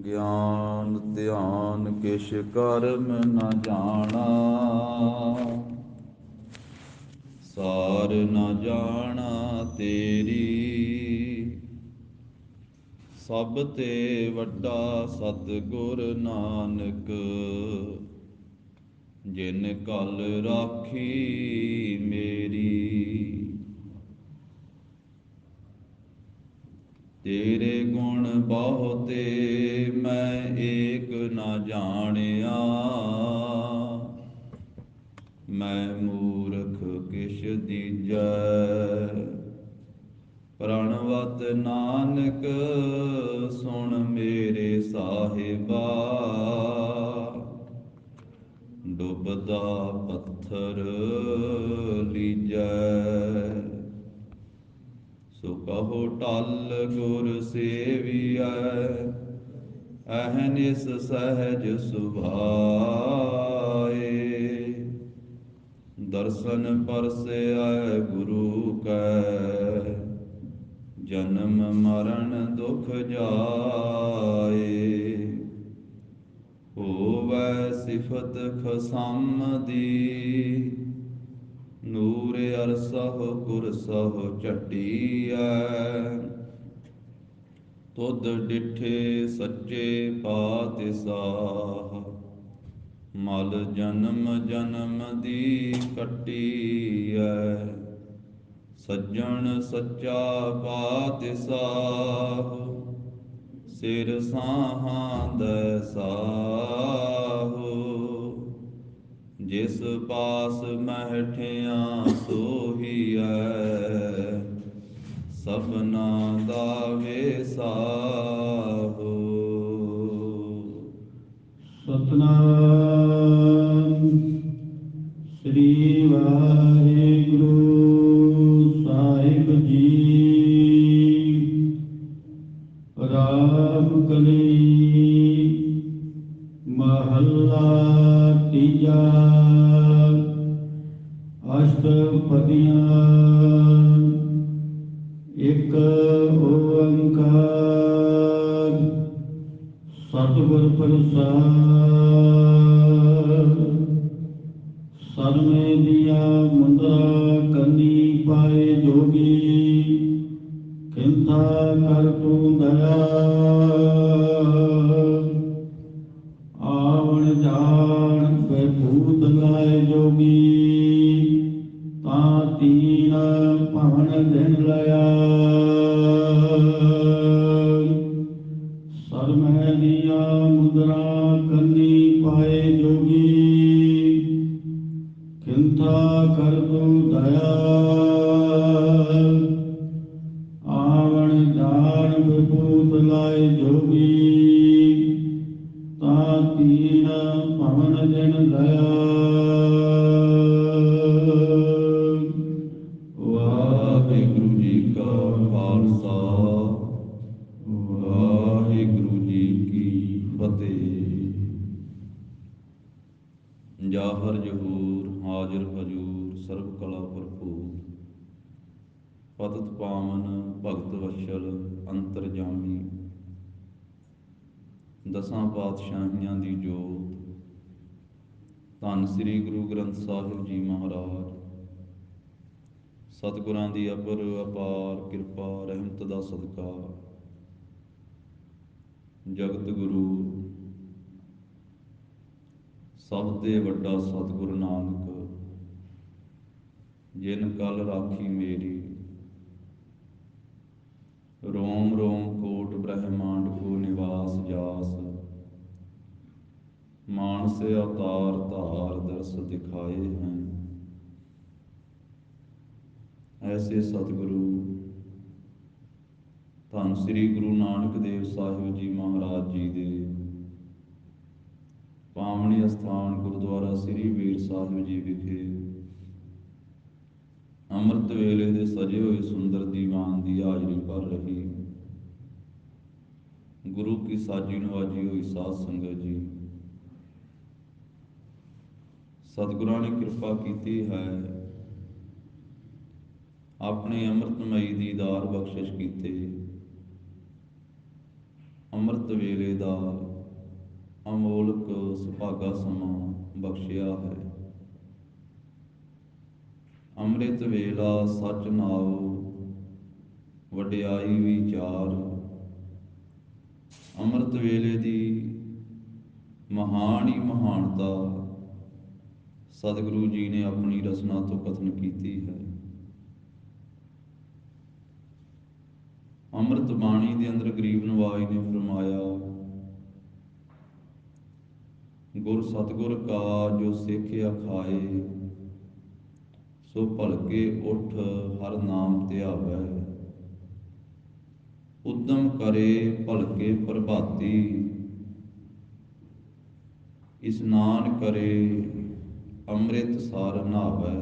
ਗਿਆਨ ਧਿਆਨ ਕਿਛ ਕਰਮ ਨ ਜਾਣਾ, ਸਾਰ ਨ ਜਾਣਾ ਤੇਰੀ। ਸਭ ਤੇ ਵੱਡਾ ਸਤਿਗੁਰ ਨਾਨਕ, ਜਿਨ ਕਲ ਰਾਖੀ ਮੇਰੀ। ਤੇਰੇ ਗੁਣ ਬਹੁਤੇ ਮੈਂ ਏਕ ਨਾ ਜਾਣਿਆ, ਮੈਂ ਮੂਰਖ ਕਿਛ ਦੀਜੈ। ਪ੍ਰਣਵਤ ਨਾਨਕ ਸੁਣ ਮੇਰੇ ਸਾਹਿਬਾ, ਡੁੱਬਦਾ ਪੱਥਰ ਲੀਜੈ। ਸੋ ਕਹੋ ਟਲ ਗੁਰ ਸੇਵੀਐ, ਅਹਨਿਸ ਸਹਿਜ ਸੁਭਾਏ। ਦਰਸ਼ਨ ਪਰਸੈ ਗੁਰੂ ਕੈ, ਜਨਮ ਮਰਨ ਦੁਖ ਜਾਏ। ਹੋਵੈ ਸਿਫਤ ਖਸਮ ਦੀ, ਨੂਰ ਅਰਸਹ ਕੁਰਸਹ ਝਟੀਐ। ਤੁਧ ਡਿਠੇ ਸੱਚੇ ਪਾਤਿਸਾਹ, ਮਲ ਜਨਮ ਜਨਮ ਦੀ ਕੱਟੀਐ। ਸੱਜਣ ਸੱਚਾ ਪਾਤਿਸਾਹ, ਸਿਰ ਸਾਹਾਂ ਦੈ ਸਾਹੁ। ਜਿਸ ਪਾਸ ਮਹਿਠਿਆ ਸੋਹੀਐ, ਸਭਨਾ ਦਾ ਵੇਸਾਹੁ। ਸਤਨਾਮ ਸ੍ਰੀ ਵਾਹਿਗੁਰੂ ਸਾਹਿਬ ਜੀ। ਰਾਮ ਕਲੀ ਮਹੱਲਾ ਤੀਜਾ। ਅਸ਼ਟਪਦੀਆਂ। ਇੱਕ ਓੰਕਾਰ ਸਤਿਗੁਰ ਪ੍ਰਸਾਦਿ। ਸਰਮੇ ਦੀਆਂ ਮੁੰਦਰਾ ਕੰਨੀ ਪਾਏ ਜੋਗੀ, ਕਿੰਥਾ ਕਰ ਤੂੰ ਦਇਆ। ਆਵਣ ਜਾਣ ਬੈਭੂਤ ਲਾਏ ਜੋਗੀ, ਤਾਂ ਤੀਨ ਭਵਨ ਦਿਨ ਲਿਆ। ਸਰਮੈ ਦੀਆਂ ਮੁਦਰਾ ਕੰਨੀ ਪਾਏ ਜੋਗੀ, ਕਿੰਥਾ ਕਰ ਤੂੰ ਦਇਆ। ਆਵਣ ਜਾਣ ਬੈਭੂਤ ਲਾਏ ਜੋਗੀ, ਤਾਂ ਤੀਨ ਭਵਨ ਦਿਨ ਲਿਆ। ਵਾਹਿਗੁਰੂ ਜੀ ਕਾ ਖਾਲਸਾ, ਵਾਹਿਗੁਰੂ ਜੀ ਕੀ ਫਤਿਹ। ਜਾਹਰ ਜਹੂਰ ਹਾਜ਼ਰ ਹਜੂਰ, ਸਰਬ ਕਲਾ ਭਰਪੂਰ। ਪਤਿਤ ਪਾਵਨ ਭਗਤ ਵਸ਼ਲ ਅੰਤਰਜਾਮੀ, ਦਸਾਂ ਪਾਤਸ਼ਾਹੀਆਂ ਦੀ ਜੋਤ। ਧੰਨ ਸ੍ਰੀ ਗੁਰੂ ਗ੍ਰੰਥ ਸਾਹਿਬ ਜੀ ਮਹਾਰਾਜ। ਸਤਿਗੁਰਾਂ ਦੀ ਅਪਰ ਅਪਾਰ ਕਿਰਪਾ ਰਹਿਮਤ ਦਾ ਸਦਕਾ, ਜਗਤ ਗੁਰੂ ਸਭ ਤੇ ਵੱਡਾ ਸਤਿਗੁਰ ਨਾਨਕ, ਜਿਨ ਕਲ ਰਾਖੀ ਮੇਰੀ। ਰੋਮ ਰੋਮ ਕੋਟ ਬ੍ਰਹਮਾਂਡ ਕੋ ਨਿਵਾਸ ਜਾਸ, ਮਾਨਸ ਅਵਤਾਰ ਧਾਰ ਦਰਸ ਦਿਖਾਏ हैं। ਐਸੇ ਸਤਿਗੁਰੂ ਧੰਨ ਸ੍ਰੀ ਗੁਰੂ ਨਾਨਕ ਦੇਵ ਸਾਹਿਬ ਜੀ ਮਹਾਰਾਜ ਜੀ ਦੇ ਪਾਵਨੀ ਅਸਥਾਨ ਗੁਰਦੁਆਰਾ ਸ੍ਰੀ ਬੇਰ ਸਾਹਿਬ ਜੀ ਵਿਖੇ ਅੰਮ੍ਰਿਤ ਵੇਲੇ ਦੇ ਸਜੇ ਹੋਏ ਸੁੰਦਰ ਦੀਵਾਨ ਦੀ ਹਾਜ਼ਰੀ ਭਰ ਰਹੀ ਗੁਰੂ ਕੀ ਸਾਜੀ ਨਵਾਜੀ ਹੋਈ ਸਾਧ ਸੰਗਤ ਜੀ। ਸਤਿਗੁਰਾਂ ਨੇ ਕਿਰਪਾ ਕੀਤੀ ਹੈ, ਆਪਣੇ ਅੰਮ੍ਰਿਤਮਈ ਦੀਦਾਰ ਬਖਸ਼ਿਸ਼ ਕੀਤੇ। ਅੰਮ੍ਰਿਤ ਵੇਲੇ ਦਾ ਅਮੋਲਕ ਸੁਭਾਗਾ ਸਮਾਂ ਬਖਸ਼ਿਆ ਹੈ। ਅੰਮ੍ਰਿਤ ਵੇਲਾ ਸੱਚ ਨਾਉ ਵਡਿਆਈ ਵਿਚਾਰ। ਅੰਮ੍ਰਿਤ ਵੇਲੇ ਦੀ ਮਹਾਨ ਹੀ ਮਹਾਨਤਾ ਸਤਿਗੁਰੂ ਜੀ ਨੇ ਆਪਣੀ ਰਚਨਾ ਤੋਂ ਕਥਨ ਕੀਤੀ ਹੈ। ਅੰਮ੍ਰਿਤ ਬਾਣੀ ਦੇ ਅੰਦਰ ਗਰੀਬ ਨਵਾਜ ਨੇ ਫਰਮਾਇਆ, ਗੁਰ ਸਤਿਗੁਰ ਕਾ ਜੋ ਸਿੱਖਿਆ ਖਾਏ, ਸੋ ਭਲਕੇ ਉਠ ਹਰ ਨਾਮ ਧਿਆਵੈ। ਉਦਮ ਕਰੇ ਭਲਕੇ ਪ੍ਰਭਾਤੀ, ਇਸਨਾਨ ਕਰੇ ਅੰਮ੍ਰਿਤ ਸਾਰ ਨਹਾਵੈ।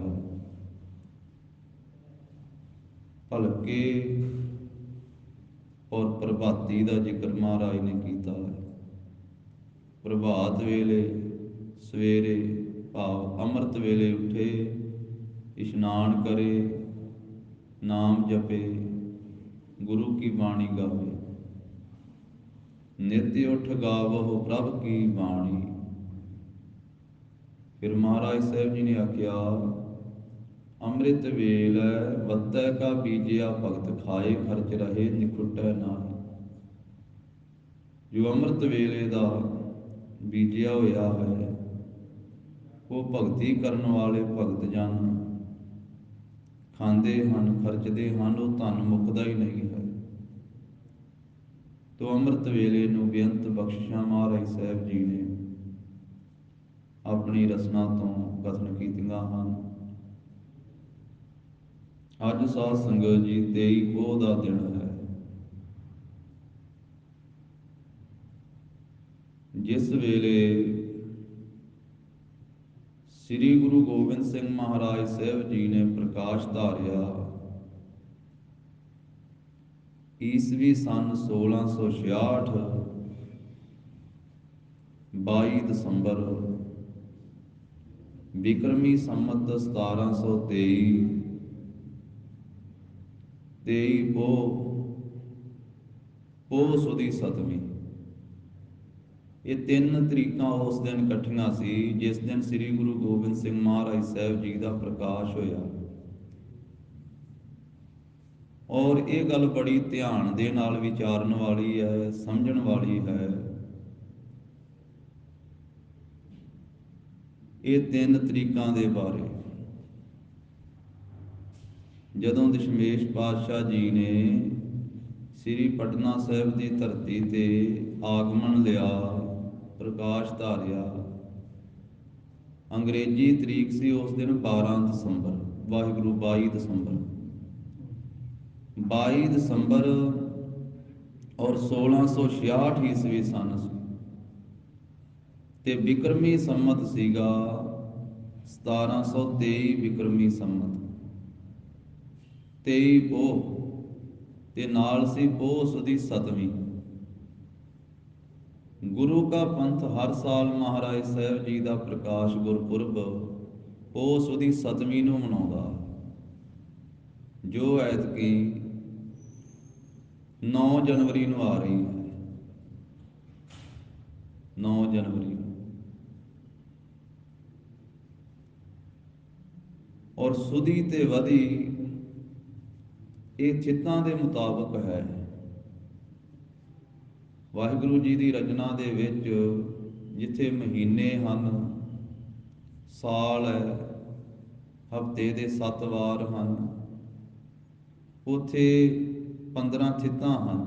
ਭਲਕੇ ਔਰ ਪ੍ਰਭਾਤੀ ਦਾ ਜ਼ਿਕਰ ਮਹਾਰਾਜ ਨੇ ਕੀਤਾ ਹੈ। ਪ੍ਰਭਾਤ ਵੇਲੇ ਸਵੇਰੇ ਭਾਵ ਅੰਮ੍ਰਿਤ ਵੇਲੇ ਉੱਠੇ, ਇਸ਼ਨਾਨ ਕਰੇ, ਨਾਮ ਜਪੇ, ਗੁਰੂ ਕੀ ਬਾਣੀ ਗਾਵੇ। ਨਿਤ ਉੱਠ ਗਾਵਹੁ ਪ੍ਰਭ ਕੀ ਬਾਣੀ। ਫਿਰ ਮਹਾਰਾਜ ਸਾਹਿਬ ਜੀ ਨੇ ਆਖਿਆ, ਅੰਮ੍ਰਿਤ ਵੇਲ ਵੱਤੈ ਕਾ ਬੀਜਿਆ ਭਗਤ ਖਾਏ, ਖਰਚ ਰਹੇ ਨਿਖੁਟੈ ਨਾਹੀ। ਜੋ ਅੰਮ੍ਰਿਤ ਵੇਲੇ ਦਾ ਬੀਜਿਆ ਹੋਇਆ ਹੈ, ਉਹ ਭਗਤੀ ਕਰਨ ਵਾਲੇ ਭਗਤ ਜਨ ਖਾਂਦੇ ਹਨ, ਖਰਚਦੇ ਹਨ, ਉਹ ਧਨ ਮੁੱਕਦਾ ਹੀ ਨਹੀਂ ਹੈ। ਤੋ ਅੰਮ੍ਰਿਤ ਵੇਲੇ ਨੂੰ ਬੇਅੰਤ ਬਖਸ਼ਿਸ਼ਾਂ ਮਹਾਰਾਜ ਸਾਹਿਬ ਜੀ ਨੇ ਆਪਣੀ ਰਚਨਾ ਤੋਂ ਕਥਨ ਕੀਤੀਆਂ ਹਨ। ਅੱਜ ਸਾਧ ਸੰਗਤ ਜੀ 23 ਪੋਹ ਦਾ ਦਿਨ ਹੈ, ਜਿਸ ਵੇਲੇ ਸ੍ਰੀ ਗੁਰੂ ਗੋਬਿੰਦ ਸਿੰਘ ਮਹਾਰਾਜ ਸਾਹਿਬ ਜੀ ਨੇ ਪ੍ਰਕਾਸ਼ ਧਾਰਿਆ। ਈਸਵੀ ਸੰਨ 1666, 22 ਦਸੰਬਰ, ਬਿਕਰਮੀ ਸੰਮਤ 1723, 23 ਪੋਹ ਸੁਦੀ ਸਤਵੀਂ। ਇਹ 3 ਤਰੀਕਾਂ ਉਸ ਦਿਨ ਇਕੱਠੀਆਂ ਸੀ, ਜਿਸ ਦਿਨ ਸ੍ਰੀ ਗੁਰੂ ਗੋਬਿੰਦ ਸਿੰਘ ਮਹਾਰਾਜ ਸਾਹਿਬ ਜੀ ਦਾ ਪ੍ਰਕਾਸ਼ ਹੋਇਆ। ਔਰ ਇਹ ਗੱਲ ਬੜੀ ਧਿਆਨ ਦੇ ਨਾਲ ਵਿਚਾਰਨ ਵਾਲੀ ਹੈ, ਸਮਝਣ ਵਾਲੀ ਹੈ। ਇਹ 3 ਤਰੀਕਾਂ ਦੇ ਬਾਰੇ ਜਦੋਂ ਦਸ਼ਮੇਸ਼ ਪਾਤਸ਼ਾਹ ਜੀ ਨੇ ਸ੍ਰੀ ਪਟਨਾ ਸਾਹਿਬ ਦੀ ਧਰਤੀ ਤੇ ਆਗਮਨ ਲਿਆ, ਪ੍ਰਕਾਸ਼ ਧਾਰਿਆ, ਅੰਗਰੇਜ਼ੀ ਤਰੀਕ ਸੀ ਉਸ ਦਿਨ 12 ਦਸੰਬਰ, ਵਾਹਿਗੁਰੂ 22 ਦਸੰਬਰ, 22 ਦਸੰਬਰ ਔਰ 1666 ਈਸਵੀ ਸੰਨ ਸੀ, ਤੇ ਬਿਕਰਮੀ ਸੰਮਤ ਸੀਗਾ 1723 ਬਿਕਰਮੀ ਸੰਮਤ। 23 ਪੋਹ ਤੇ ਨਾਲ ਸੀ ਪੋਹ ਸੁਦੀ ਸਤਵੀਂ। ਗੁਰੂ ਕਾ ਪੰਥ ਹਰ ਸਾਲ ਮਹਾਰਾਜ ਸਾਹਿਬ ਜੀ ਦਾ ਪ੍ਰਕਾਸ਼ ਗੁਰਪੁਰਬ ਪੋਹ ਸੁਦੀ ਸਤਵੀਂ ਨੂੰ ਮਨਾਉਂਦਾ, ਜੋ ਐਤਕੀ 9 ਜਨਵਰੀ ਨੂੰ ਆ ਰਹੀ ਹੈ। 9 ਜਨਵਰੀ ਨੂੰ। ਔਰ ਸੁਦੀ ਤੇ ਵਧੀ ਇਹ ਚਿੱਤਾਂ ਦੇ ਮੁਤਾਬਕ ਹੈ। ਵਾਹਿਗੁਰੂ ਜੀ ਦੀ ਰਚਨਾ ਦੇ ਵਿੱਚ ਜਿੱਥੇ ਮਹੀਨੇ ਹਨ, ਸਾਲ ਹੈ, ਹਫ਼ਤੇ ਦੇ 7 ਵਾਰ ਹਨ, ਉੱਥੇ 15 ਥਿੱਤਾਂ ਹਨ।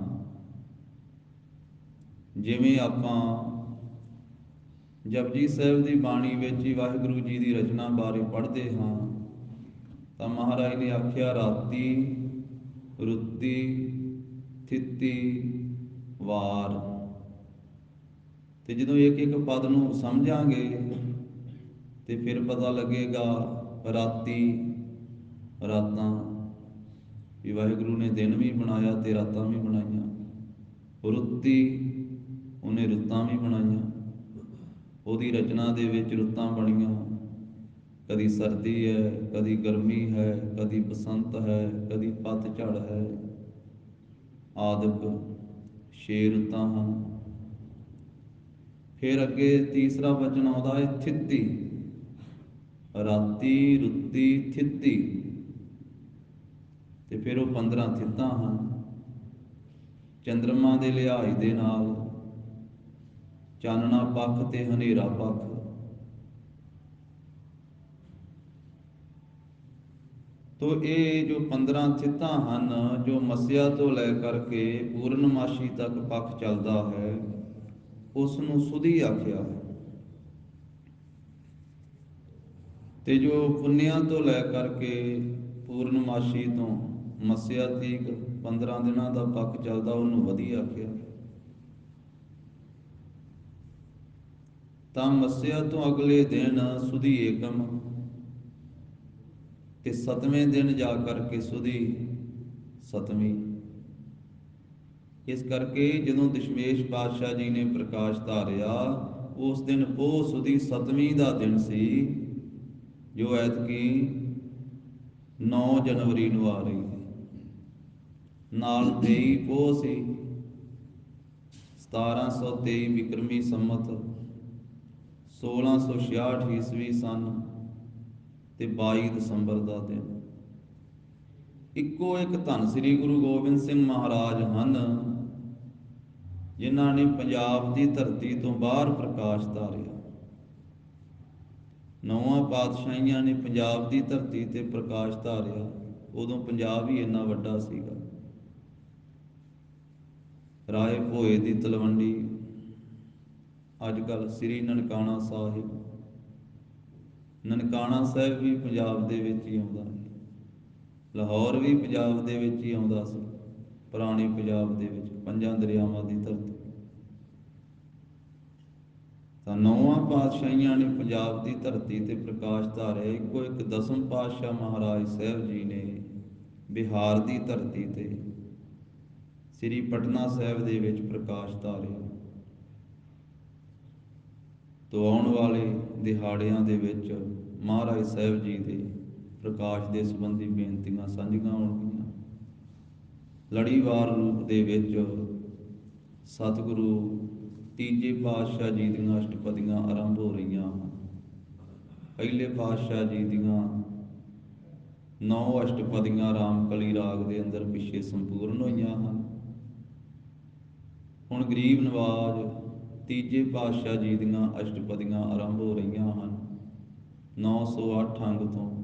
ਜਿਵੇਂ ਆਪਾਂ ਜਪਜੀ ਸਾਹਿਬ ਦੀ ਬਾਣੀ ਵਿੱਚ ਹੀ ਵਾਹਿਗੁਰੂ ਜੀ ਦੀ ਰਚਨਾ ਬਾਰੇ ਪੜ੍ਹਦੇ ਹਾਂ, ਤਾਂ ਮਹਾਰਾਜ ਨੇ ਆਖਿਆ, ਰਾਤੀ, ਰੁੱਤੀ, ਥਿੱਤੀ, ਵਾਰ। ਤੇ ਜਦੋਂ ਇੱਕ ਇੱਕ ਪਦ ਨੂੰ ਸਮਝਾਂਗੇ ਤੇ ਫਿਰ ਪਤਾ ਲੱਗੇਗਾ, ਰਾਤੀ, ਰਾਤਾਂ, ਵੀ ਵਾਹਿਗੁਰੂ ਨੇ ਦਿਨ ਵੀ ਬਣਾਇਆ ਤੇ ਰਾਤਾਂ ਵੀ ਬਣਾਈਆਂ। ਰੁੱਤੀ, ਉਹਨੇ ਰੁੱਤਾਂ ਵੀ ਬਣਾਈਆਂ, ਉਹਦੀ ਰਚਨਾ ਦੇ ਵਿੱਚ ਰੁੱਤਾਂ ਬਣੀਆਂ। ਕਦੀ ਸਰਦੀ ਹੈ, ਕਦੀ ਗਰਮੀ ਹੈ, ਕਦੀ ਬਸੰਤ ਹੈ, ਕਦੀ ਪਤਝੜ ਹੈ, ਆਦਿਕ ਛੇ ਰੁੱਤਾਂ ਹਨ। ਫਿਰ ਅੱਗੇ ਤੀਸਰਾ ਵਚਨ ਆਉਂਦਾ ਹੈ ਥਿੱਤੀ, ਰਾਤੀ, ਰੁੱਤੀ, ਥਿੱਤੀ, ਤੇ ਫਿਰ ਉਹ 15 ਥਿੱਤਾਂ ਹਨ। ਚੰਦਰਮਾ ਦੇ ਲਿਹਾਜ਼ ਦੇ ਨਾਲ ਚਾਨਣਾ ਪੱਖ ਤੇ ਹਨੇਰਾ ਪੱਖ। ਤੋ ਇਹ ਜੋ 15 ਥਿੱਤਾਂ ਹਨ, ਜੋ ਮੱਸਿਆ ਤੋਂ ਲੈ ਕਰਕੇ ਪੂਰਨਮਾਸ਼ੀ ਤੱਕ ਪੱਖ ਚੱਲਦਾ ਹੈ, ਉਸ ਨੂੰ ਸੁਧੀ ਆਖਿਆ ਹੈ। ਤੇ ਜੋ ਪੁੰਨਿਆਂ ਤੋਂ ਲੈ ਕਰਕੇ ਪੂਰਨਮਾਸ਼ੀ ਤੋਂ ਮੱਸਿਆ ਤੀਕ 15 ਦਿਨਾਂ ਦਾ ਪੱਖ ਚੱਲਦਾ, ਉਹਨੂੰ ਵਧੀ ਆਖਿਆ। ਤਾਂ ਮੱਸਿਆ ਤੋਂ ਅਗਲੇ ਦਿਨ ਸੁਧੀ ਏਕਮ, ਤੇ 7ਵੇਂ ਦਿਨ ਜਾ ਕਰਕੇ ਸੁਧੀ 7ਵੀਂ। ਇਸ ਕਰਕੇ ਜਦੋਂ ਦਸ਼ਮੇਸ਼ ਪਾਤਸ਼ਾਹ ਜੀ ਨੇ ਪ੍ਰਕਾਸ਼ ਧਾਰਿਆ, ਉਸ ਦਿਨ ਪੋਹ ਸੁਧੀ 7ਵੀਂ ਦਾ ਦਿਨ ਸੀ, ਜੋ ਐਤਕੀ 9 ਜਨਵਰੀ ਨੂੰ ਆ ਰਹੀ ਹੈ। ਨਾਲ 23 ਪੋਹ ਸੀ, 1723 ਵਿਕਰਮੀ ਸੰਮਤ, 1666 ਈਸਵੀ ਸਨ, ਤੇ 22 ਦਸੰਬਰ ਦਾ ਦਿਨ। ਇੱਕੋ ਇੱਕ ਧੰਨ ਸ੍ਰੀ ਗੁਰੂ ਗੋਬਿੰਦ ਸਿੰਘ ਮਹਾਰਾਜ ਹਨ, ਜਿਨ੍ਹਾਂ ਨੇ ਪੰਜਾਬ ਦੀ ਧਰਤੀ ਤੋਂ ਬਾਹਰ ਪ੍ਰਕਾਸ਼ ਧਾਰਿਆ। 9 ਪਾਤਸ਼ਾਹੀਆਂ ਨੇ ਪੰਜਾਬ ਦੀ ਧਰਤੀ ਤੇ ਪ੍ਰਕਾਸ਼ ਧਾਰਿਆ, ਉਦੋਂ ਪੰਜਾਬ ਹੀ ਇੰਨਾ ਵੱਡਾ ਸੀਗਾ। ਰਾਏ ਭੋਏ ਦੀ ਤਲਵੰਡੀ, ਅੱਜ ਕੱਲ੍ਹ ਸ੍ਰੀ ਨਨਕਾਣਾ ਸਾਹਿਬ, ਨਨਕਾਣਾ ਸਾਹਿਬ ਵੀ ਪੰਜਾਬ ਦੇ ਵਿੱਚ ਹੀ ਆਉਂਦਾ ਹੈ। ਲਾਹੌਰ ਵੀ ਪੰਜਾਬ ਦੇ ਵਿੱਚ ਹੀ ਆਉਂਦਾ ਸੀ, ਪੁਰਾਣੇ ਪੰਜਾਬ ਦੇ ਵਿੱਚ, 5 ਦਰਿਆਵਾਂ ਦੀ ਧਰਤੀ। ਤਾਂ 9 ਪਾਤਸ਼ਾਹੀਆਂ ਨੇ ਪੰਜਾਬ ਦੀ ਧਰਤੀ ਤੇ ਪ੍ਰਕਾਸ਼ ਧਾਰਿਆ। ਇੱਕੋ ਇੱਕ 10ਮ ਪਾਤਸ਼ਾਹ ਮਹਾਰਾਜ ਸਾਹਿਬ ਜੀ ਨੇ ਬਿਹਾਰ ਦੀ ਧਰਤੀ ਤੇ ਸ੍ਰੀ ਪਟਨਾ ਸਾਹਿਬ ਦੇ ਵਿੱਚ ਪ੍ਰਕਾਸ਼ ਧਾਰਿਆ। ਤੋ ਆਉਣ ਵਾਲੇ ਦਿਹਾੜਿਆਂ ਦੇ ਵਿੱਚ ਮਹਾਰਾਜ ਸਾਹਿਬ ਜੀ ਦੇ ਪ੍ਰਕਾਸ਼ ਦੇ ਸੰਬੰਧੀ ਬੇਨਤੀਆਂ ਸਾਂਝੀਆਂ ਹੋਣਗੀਆਂ। ਲੜੀਵਾਰ ਰੂਪ ਦੇ ਵਿੱਚ ਸਤਿਗੁਰੂ ਤੀਜੇ ਪਾਤਸ਼ਾਹ ਜੀ ਦੀਆਂ ਅਸ਼ਟਪਦੀਆਂ ਆਰੰਭ ਹੋ ਰਹੀਆਂ ਹਨ। ਪਹਿਲੇ ਪਾਤਸ਼ਾਹ ਜੀ ਦੀਆਂ 9 ਅਸ਼ਟਪਦੀਆਂ ਰਾਮਕਲੀ ਰਾਗ ਦੇ ਅੰਦਰ ਪਿੱਛੇ ਸੰਪੂਰਨ ਹੋਈਆਂ ਹਨ। ਹੁਣ ਗਰੀਬ ਨਵਾਜ ਤੀਜੇ ਪਾਤਸ਼ਾਹ ਜੀ ਦੀਆਂ ਅਸ਼ਟਪਦੀਆਂ ਆਰੰਭ ਹੋ ਰਹੀਆਂ ਹਨ। 908 ਅੰਗ ਤੋਂ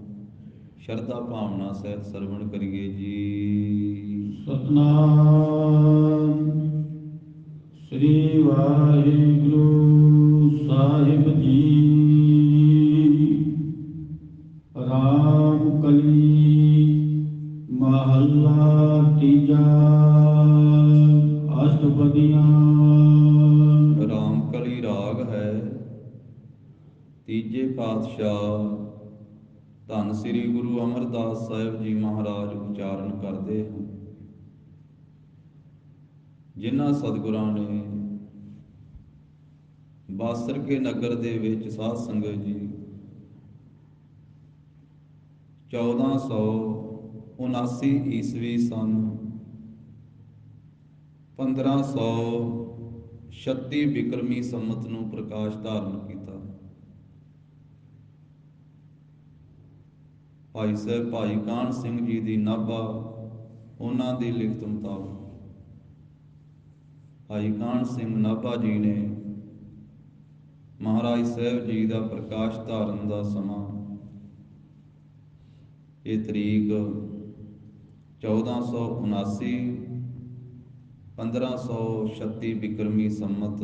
ਸ਼ਰਧਾ ਭਾਵਨਾ ਸਹਿਤ ਸਰਵਣ ਕਰੀਏ ਜੀ। ਸਤਨਾਮ ਸ੍ਰੀ ਵਾਹਿਗੁਰੂ ਸਾਹਿਬ ਜੀ। ਰਾਮ ਕਲੀ ਮਹੱਲਾ ਤੀਜਾ। ਅਸ਼ਟਪਦੀਆਂ। ਰਾਮਕਲੀ ਰਾਗ ਹੈ। ਤੀਜੇ ਪਾਤਸ਼ਾਹ ਧੰਨ ਸ੍ਰੀ ਗੁਰੂ ਅਮਰਦਾਸ ਸਾਹਿਬ ਜੀ ਮਹਾਰਾਜ ਉਚਾਰਨ ਕਰਦੇ ਹਨ। ਜਿਨ੍ਹਾਂ ਸਤਿਗੁਰਾਂ ਨੇ ਬਾਸਰਕੇ ਨਗਰ ਦੇ ਵਿੱਚ ਸਾਧ ਸੰਗਤ ਜੀ 1479 ਈਸਵੀ ਸਨ 1536 ਵਿਕਰਮੀ ਸੰਮਤ ਨੂੰ ਪ੍ਰਕਾਸ਼ ਧਾਰਨ ਕੀਤਾ। ਭਾਈ ਸਾਹਿਬ ਭਾਈ ਕਾਹਨ ਸਿੰਘ ਜੀ ਦੀ ਨਾਭਾ, ਉਹਨਾਂ ਦੀ ਲਿਖਤ ਮੁਤਾਬਕ ਭਾਈ ਕਾਹਨ ਸਿੰਘ ਨਾਭਾ ਜੀ ਨੇ ਮਹਾਰਾਜ ਸਾਹਿਬ ਜੀ ਦਾ ਪ੍ਰਕਾਸ਼ ਧਾਰਨ ਦਾ ਸਮਾਂ, ਇਹ ਤਰੀਕ 1479 1536 ਵਿਕਰਮੀ ਸੰਮਤ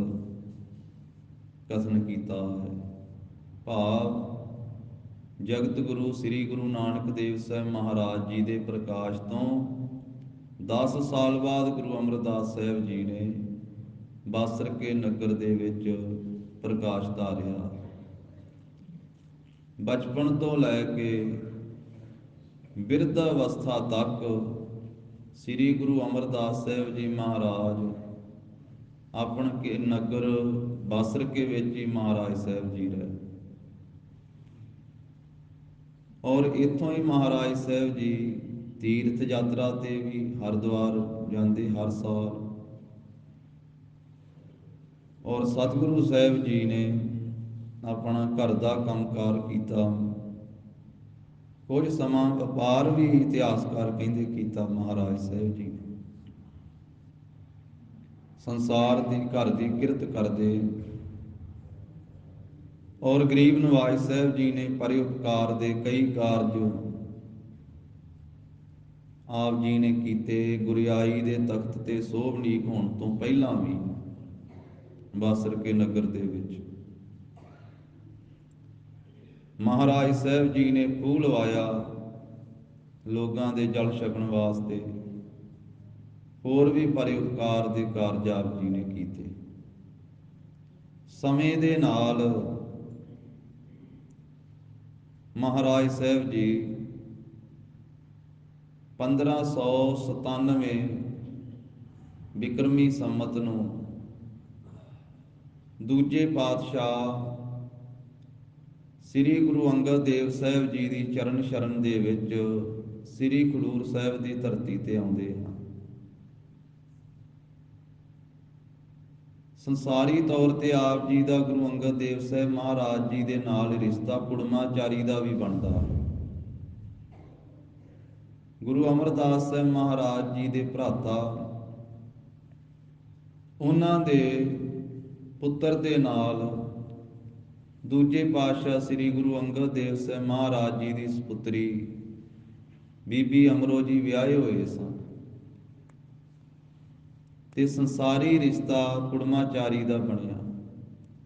ਕਥਨ ਕੀਤਾ ਹੈ। ਭਾਵ ਜਗਤ ਗੁਰੂ ਸ੍ਰੀ ਗੁਰੂ ਨਾਨਕ ਦੇਵ ਸਾਹਿਬ ਮਹਾਰਾਜ ਜੀ ਦੇ ਪ੍ਰਕਾਸ਼ ਤੋਂ 10 ਸਾਲ ਬਾਅਦ ਗੁਰੂ ਅਮਰਦਾਸ ਸਾਹਿਬ ਜੀ ਨੇ ਬਾਸਰਕੇ ਨਗਰ ਦੇ ਵਿੱਚ ਪ੍ਰਕਾਸ਼ ਧਾਰਿਆ। ਬਚਪਨ ਤੋਂ ਲੈ ਕੇ ਬਿਰਧ ਅਵਸਥਾ ਤੱਕ ਸ੍ਰੀ ਗੁਰੂ ਅਮਰਦਾਸ ਸਾਹਿਬ ਜੀ ਮਹਾਰਾਜ ਆਪਣੇ ਨਗਰ ਬਾਸਰਕੇ ਵਿੱਚ ਹੀ ਮਹਾਰਾਜ ਸਾਹਿਬ ਜੀ ਰਹੇ। ਔਰ ਇੱਥੋਂ ਹੀ ਮਹਾਰਾਜ ਸਾਹਿਬ ਜੀ ਤੀਰਥ ਯਾਤਰਾ ਤੇ ਵੀ ਹਰਿਦੁਆਰ ਜਾਂਦੇ ਹਰ ਸਾਲ। ਔਰ ਸਤਿਗੁਰੂ ਸਾਹਿਬ ਜੀ ਨੇ ਆਪਣਾ ਘਰ ਦਾ ਕੰਮਕਾਰ ਕੀਤਾ। ਕੁਝ ਸਮਾਂ ਵਪਾਰ ਵੀ ਇਤਿਹਾਸਕਾਰ ਕਹਿੰਦੇ ਕੀਤਾ ਮਹਾਰਾਜ ਸਾਹਿਬ ਜੀ ਨੇ। ਸੰਸਾਰ ਦੀ ਘਰ ਦੀ ਕਿਰਤ ਕਰਦੇ ਔਰ ਗਰੀਬ ਨਵਾਜ ਸਾਹਿਬ ਜੀ ਨੇ ਪਰਉਪਕਾਰ ਦੇ ਕਈ ਕਾਰਜ ਆਪ ਜੀ ਨੇ ਕੀਤੇ। ਗੁਰਿਆਈ ਦੇ ਤਖਤ ਤੇ ਸੋਭਨੀਕ ਹੋਣ ਤੋਂ ਪਹਿਲਾਂ ਵੀ ਬਾਸਰਕੇ ਨਗਰ ਦੇ ਵਿੱਚ ਮਹਾਰਾਜ ਸਾਹਿਬ ਜੀ ਨੇ ਖੂਹ ਲਵਾਇਆ ਲੋਕਾਂ ਦੇ ਜਲ ਛਕਣ ਵਾਸਤੇ। ਹੋਰ ਵੀ ਪਰਉਪਕਾਰ ਦੇ ਕਾਰਜ ਆਪ ਜੀ ਨੇ ਕੀਤੇ। ਸਮੇਂ ਦੇ ਨਾਲ ਮਹਾਰਾਜ ਸਾਹਿਬ ਜੀ 1597 ਬਿਕਰਮੀ ਸੰਮਤ ਨੂੰ ਦੂਜੇ ਪਾਤਸ਼ਾਹ ਸ੍ਰੀ ਗੁਰੂ ਅੰਗਦ ਦੇਵ ਸਾਹਿਬ ਜੀ ਦੀ ਚਰਨ ਸ਼ਰਨ ਦੇ ਵਿੱਚ ਸ੍ਰੀ ਖਡੂਰ ਸਾਹਿਬ ਦੀ ਧਰਤੀ ਤੇ ਆਉਂਦੇ ਹਨ। ਸੰਸਾਰੀ ਤੌਰ ਤੇ ਆਪ ਜੀ ਦਾ ਗੁਰੂ ਅੰਗਦ ਦੇਵ ਸਾਹਿਬ ਮਹਾਰਾਜ ਜੀ ਦੇ ਨਾਲ ਰਿਸ਼ਤਾ ਕੁੜਮਾਚਾਰੀ ਦਾ ਵੀ ਬਣਦਾ। ਗੁਰੂ ਅਮਰਦਾਸ ਸਾਹਿਬ ਮਹਾਰਾਜ ਜੀ ਦੇ ਭਰਾਤਾ ਉਹਨਾਂ ਦੇ ਪੁੱਤਰ ਦੇ ਨਾਲ ਦੂਜੇ ਪਾਤਸ਼ਾਹ ਸ੍ਰੀ ਗੁਰੂ ਅੰਗਦ ਦੇਵ ਸਾਹਿਬ ਮਹਾਰਾਜ ਜੀ ਦੀ ਸੁਪੁੱਤਰੀ ਬੀਬੀ ਅਮਰੋ ਜੀ ਵਿਆਹੇ ਹੋਏ ਸਨ ਤੇ ਸੰਸਾਰੀ ਰਿਸ਼ਤਾ ਕੁੜਮਾਚਾਰੀ ਦਾ ਬਣਿਆ।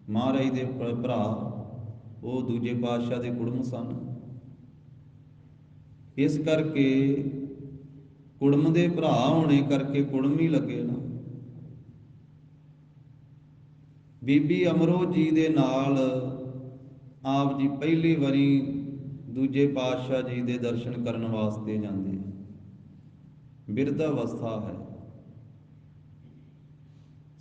ਮਹਾਰਾਜ ਦੇ ਭਰਾ ਉਹ ਦੂਜੇ ਪਾਤਸ਼ਾਹ ਦੇ ਕੁੜਮ ਸਨ। ਇਸ ਕਰਕੇ ਕੁੜਮ ਦੇ ਭਰਾ ਹੋਣੇ ਕਰਕੇ ਕੁੜਮ ਹੀ ਲੱਗੇ ਨਾ। ਬੀਬੀ ਅਮਰੋ ਜੀ ਦੇ ਨਾਲ ਆਪ ਜੀ ਪਹਿਲੀ ਵਾਰੀ ਦੂਜੇ ਪਾਤਸ਼ਾਹ ਜੀ ਦੇ ਦਰਸ਼ਨ ਕਰਨ ਵਾਸਤੇ ਜਾਂਦੇ। ਬਿਰਧ ਅਵਸਥਾ ਹੈ।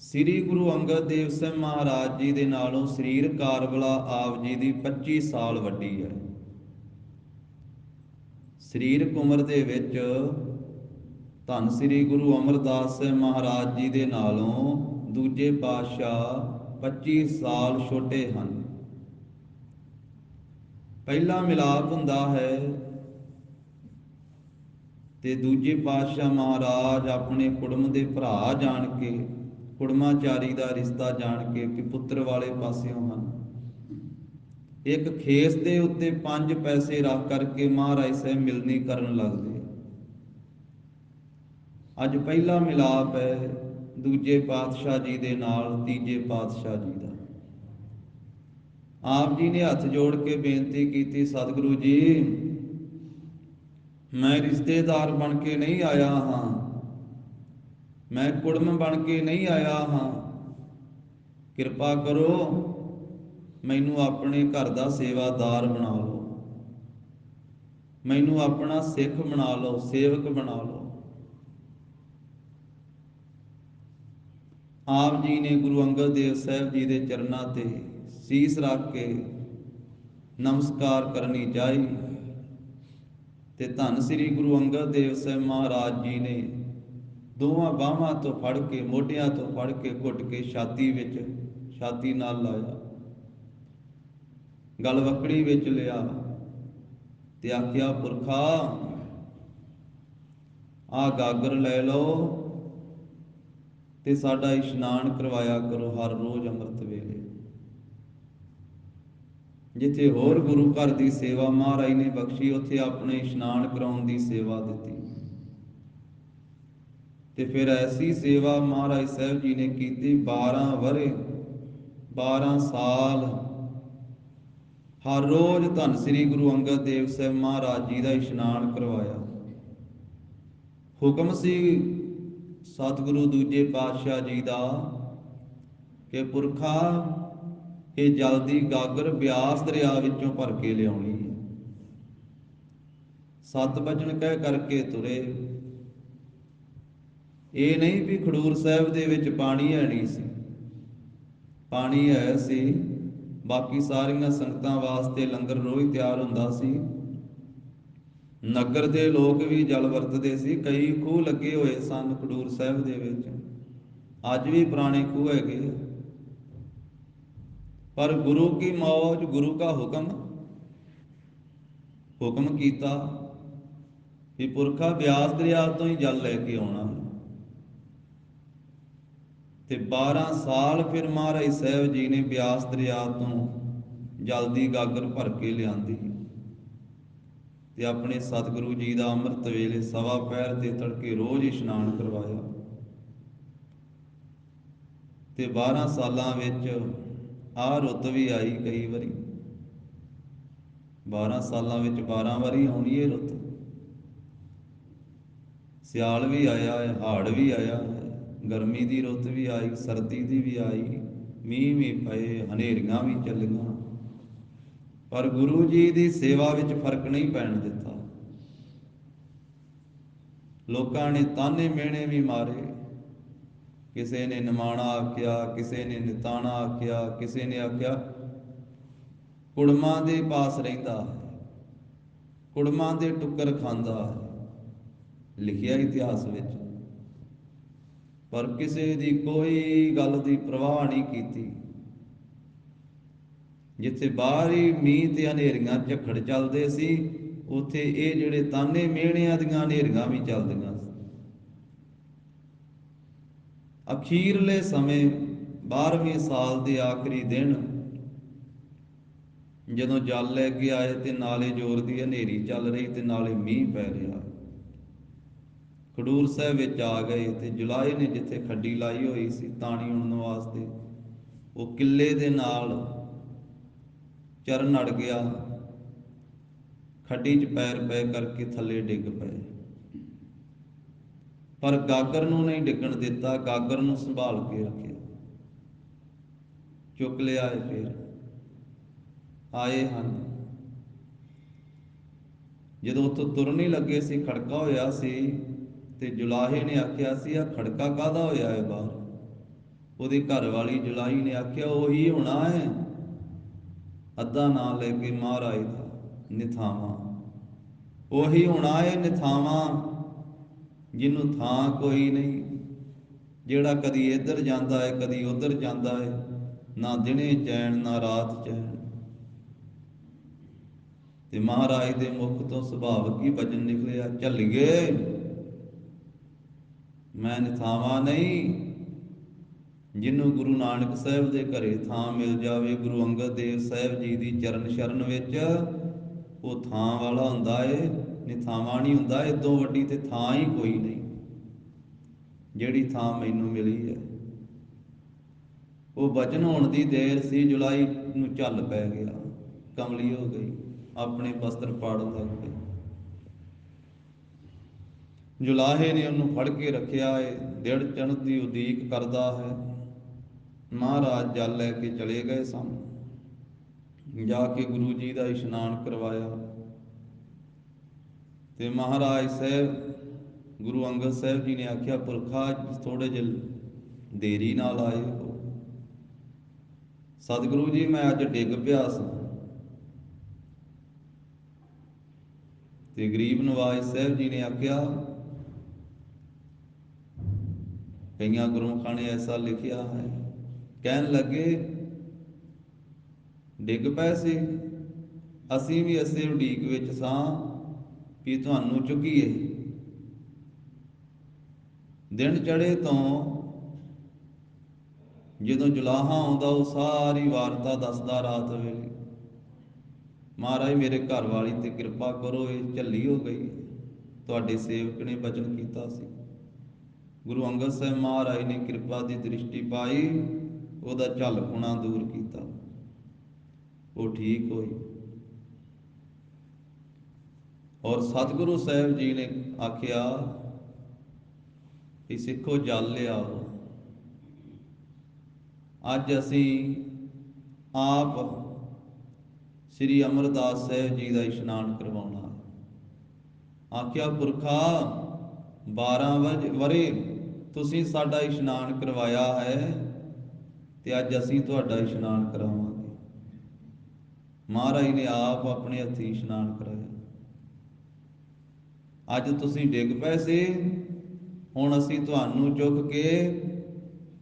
ਸ੍ਰੀ ਗੁਰੂ ਅੰਗਦ ਦੇਵ ਸਾਹਿਬ ਮਹਾਰਾਜ ਜੀ ਦੇ ਨਾਲੋਂ ਸਰੀਰ ਕਾਰਬਲਾ ਆਪ ਜੀ ਦੀ 25 ਸਾਲ ਵੱਡੀ ਹੈ। ਸਰੀਰਕ ਉਮਰ ਦੇ ਵਿੱਚ ਧੰਨ ਸ੍ਰੀ ਗੁਰੂ ਅਮਰਦਾਸ ਸਾਹਿਬ ਮਹਾਰਾਜ ਜੀ ਦੇ ਨਾਲੋਂ ਦੂਜੇ ਪਾਤਸ਼ਾਹ 25 ਸਾਲ ਛੋਟੇ ਹਨ। ਪਹਿਲਾ ਮਿਲਾਪ ਹੁੰਦਾ ਹੈ ਤੇ ਦੂਜੇ ਪਾਤਸ਼ਾਹ ਮਹਾਰਾਜ ਆਪਣੇ ਕੁੜਮ ਦੇ ਭਰਾ ਜਾਣ ਕੇ, ਕੁੜਮਾਚਾਰੀ ਦਾ ਰਿਸ਼ਤਾ ਜਾਣ ਕੇ ਕਿ ਪੁੱਤਰ ਵਾਲੇ ਪਾਸਿਓਂ ਹਨ, ਇੱਕ ਖੇਸ ਦੇ ਉੱਤੇ 5 ਪੈਸੇ ਰੱਖ ਕਰਕੇ ਮਹਾਰਾਜ ਸਾਹਿਬ ਮਿਲਣੀ ਕਰਨ ਲੱਗਦੇ। ਅੱਜ ਪਹਿਲਾ ਮਿਲਾਪ ਹੈ ਦੂਜੇ ਪਾਤਸ਼ਾਹ ਜੀ ਦੇ ਨਾਲ ਤੀਜੇ ਪਾਤਸ਼ਾਹ ਜੀ ਦਾ। ਆਪ ਜੀ ਨੇ ਹੱਥ ਜੋੜ ਕੇ ਬੇਨਤੀ ਕੀਤੀ, ਸਤਿਗੁਰੂ ਜੀ ਮੈਂ ਰਿਸ਼ਤੇਦਾਰ ਬਣ ਕੇ ਨਹੀਂ ਆਇਆ ਹਾਂ, ਮੈਂ ਕੁੜਮ ਬਣ ਕੇ ਨਹੀਂ ਆਇਆ ਹਾਂ, ਕਿਰਪਾ ਕਰੋ ਮੈਨੂੰ ਆਪਣੇ ਘਰ ਦਾ ਸੇਵਾਦਾਰ ਬਣਾ ਲਓ, ਮੈਨੂੰ ਆਪਣਾ ਸਿੱਖ ਬਣਾ ਲਓ, ਸੇਵਕ ਬਣਾ ਲਓ। ਆਪ ਜੀ ਨੇ ਗੁਰੂ ਅੰਗਦ ਦੇਵ ਸਾਹਿਬ ਜੀ ਦੇ ਚਰਨਾਂ ਤੇ ਸੀਸ ਰੱਖ ਕੇ ਨਮਸਕਾਰ ਕਰਨੀ ਚਾਹੀ ਤੇ ਧੰਨ ਸ੍ਰੀ ਗੁਰੂ ਅੰਗਦ ਦੇਵ ਸਾਹਿਬ ਮਹਾਰਾਜ ਜੀ ਨੇ ਦੋਵਾਂ ਬਾਹਾਂ ਤੋਂ ਫੜ ਕੇ, ਮੋਢਿਆਂ ਤੋਂ ਫੜ ਕੇ ਘੁੱਟ ਕੇ ਛਾਤੀ ਵਿੱਚ, ਛਾਤੀ ਨਾਲ ਲਾਇਆ, ਗਲਵੱਕੜੀ ਵਿੱਚ ਲਿਆ ਤੇ ਆਖਿਆ, ਪੁਰਖਾ ਆ ਗਾਗਰ ਲੈ ਲਓ ਤੇ ਸਾਡਾ ਇਸ਼ਨਾਨ ਕਰਵਾਇਆ ਕਰੋ ਹਰ ਰੋਜ਼ ਅੰਮ੍ਰਿਤ ਵੇਲੇ। ਜਿੱਥੇ ਹੋਰ ਗੁਰੂ ਘਰ ਦੀ ਸੇਵਾ ਮਹਾਰਾਜ ਨੇ ਬਖਸ਼ੀ, ਉੱਥੇ ਆਪਣੇ ਇਸ਼ਨਾਨ ਕਰਾਉਣ ਦੀ ਸੇਵਾ ਦਿੱਤੀ। ਤੇ ਫਿਰ ਐਸੀ ਸੇਵਾ ਮਹਾਰਾਜ ਸਾਹਿਬ ਜੀ ਨੇ ਕੀਤੀ। 12 ਵਰ੍ਹੇ 12 ਸਾਲ ਹਰ ਰੋਜ਼ ਧੰਨ ਸ੍ਰੀ ਗੁਰੂ ਅੰਗਦ ਦੇਵ ਸਾਹਿਬ ਮਹਾਰਾਜ ਜੀ ਦਾ ਇਸ਼ਨਾਨ ਕਰਵਾਇਆ। ਹੁਕਮ ਸੀ ਸਤਿਗੁਰੂ ਦੂਜੇ ਪਾਤਸ਼ਾਹ ਜੀ ਦਾ ਕਿ ਪੁਰਖਾ ਇਹ ਜਲਦੀ ਗਾਗਰ ਬਿਆਸ ਦਰਿਆ ਵਿੱਚੋਂ ਭਰ ਕੇ ਲਿਆਉਣੀ ਹੈ। 7 ਵਚਨ ਕਹਿ ਕਰਕੇ ਤੁਰੇ। ਇਹ ਨਹੀਂ ਵੀ ਖਡੂਰ ਸਾਹਿਬ ਦੇ ਵਿੱਚ ਪਾਣੀ ਹੈ ਨਹੀਂ ਸੀ, ਪਾਣੀ ਹੈ ਸੀ। ਬਾਕੀ ਸਾਰੀਆਂ ਸੰਗਤਾਂ ਵਾਸਤੇ ਲੰਗਰ ਰੋਜ਼ ਤਿਆਰ ਹੁੰਦਾ ਸੀ। ਨਗਰ ਦੇ ਲੋਕ ਵੀ ਜਲ ਵਰਤਦੇ ਸੀ। ਕਈ ਖੂਹ ਲੱਗੇ ਹੋਏ ਸਨ ਖਡੂਰ ਸਾਹਿਬ ਦੇ ਵਿੱਚ, ਅੱਜ ਵੀ ਪੁਰਾਣੇ ਖੂਹ ਹੈਗੇ। पर गुरु की मौज, गुरु का हुक्म कीता कि पुरखा ब्यास दरिया तो ही जल लैके आउणा है। ते 12 साल फिर महाराज साहब जी ने ब्यास दरिया तो जल दी गागर भर के लियांदी ते अपने सतगुरु जी का अंमृत वेले सवा पैर ते तड़के रोज इशनान करवाया। ते 12 सालां विच आ रुत भी आई कई वारी, 12 सालां विच 12 वारी आउणी है रुत। सियाल भी आया है, हाड़ भी आया है, गर्मी की रुत भी आई, सर्दी की भी आई, मीह भी पए, हनेरियां भी चलियां, पर गुरु जी की सेवा विच फर्क नहीं पैण दिता। लोकां ने ताने मेहणे भी मारे, किसी ने निमाणा आख्या, किसी ने निताणा आख्या, किसी ने आख्या कुड़मां दे पास रहिंदा है, कुड़मां दे टुक्कर खांदा है, लिखिया इतिहास विच। पर किसी की कोई गल की परवाह नहीं की। जिथे बाहर ही मीह ते हनेरियां झक्खड़ चलते सी, उत्थे ये जिहड़े ताने मेहणियां दियां हनेरियां भी चलदियां सी। अखीरले समय 12वें साल के आखिरी दिन जदों जल लैके आए तो नाले जोर की हनेरी चल रही ते नाले मीह पै रहा। खडूर साहब विच आ गए तो जुलाहे ने जिथे खड्डी लाई हुई सी ताणी उड़न वास्ते, वो किले दे नाल चरण अड़ गया, खड्डी च पैर पै करके थले डिग पे। पर गागर नूं नहीं डिगण दिता, गागर नूं संभाल के रखे, चुक लिया है। फिर आए हैं, जदों उत्थों तुरन ही लगे सी, खड़का होया सी ते जुलाहे ने आख्या सी, आ खड़का काहदा होया है बाहर? ਉਹਦੀ घर वाली जुलाई ने आख्या ਉਹੀ होना है, अद्धा नां लेके महाराज दा निथावा, ਉਹੀ होना है निथावा जिन्हों थां कोई नहीं, ਜਿਹੜਾ कदी इधर जाता है कदी उधर जाता है, ना दिने चैन ना रात चैन। ते महाराज के मुख तो सुभावक ही वचन निकलिया, झल्लीए मैं निथावा नहीं, जिन्हों गुरु नानक साहब के घरे थां मिल जाए, गुरु अंगद देव साहब जी की चरण शरण विच वो थां वाला हुंदा है, निथावा नहीं हुंदा। इदों वड्डी ते थां ही कोई नहीं जिहड़ी थां मैनूं मिली है। वो वचन होण दी देर सी, जुलाई नूं झल पै गया, कमली हो गई, अपने वस्त्र पाड़न लग पई। जुलाहे ने उन्होंने फड़ के रखिया है, दिड़ चढ़ की उदीक करता है। महाराज जल लैके चले गए सन, जाके गुरु जी का इशनान करवाया। तो महाराज साहब गुरु अंगद साहब जी ने आख्या, पुरखा थोड़े जे देरी नाल आए हो। सतगुरु जी मैं अज डिग पिया सा। ते गरीब नवाज साहब जी ने आख्या, कई गुरुमुखां ने ऐसा लिखिया है, कहन लगे डिग पै सी, असीं भी इसे उडीक विच सां भी तुहानूं चुकीए। दिन चढ़े तो जदों जुलाहा आउंदा वो सारी वारता दसदा रात वेले, महाराज मेरे घर वाली ते कृपा करो, ये झल्ली हो गई, तुहाडे सेवक ने वचन कीता सी। गुरु अंगद साहब महाराज ने कृपा की दृष्टि पाई, वह झलपुणा दूर किया, वो ठीक हुई। और सतगुरु साहब जी ने आख्या कि सिखो जल लियाओ, अज असी आप श्री अमरदास साहब जी का इशनान करवाना। आख्या पुरखा 12 वरे तुसीं साडा इशनान करवाया है, ते अज असीं तुहाडा इशनान करावांगे। महाराज ने आप अपने हथी इशनान कराया। अज तुसीं डिग पए सी, हुण असीं तुहानूं चुक के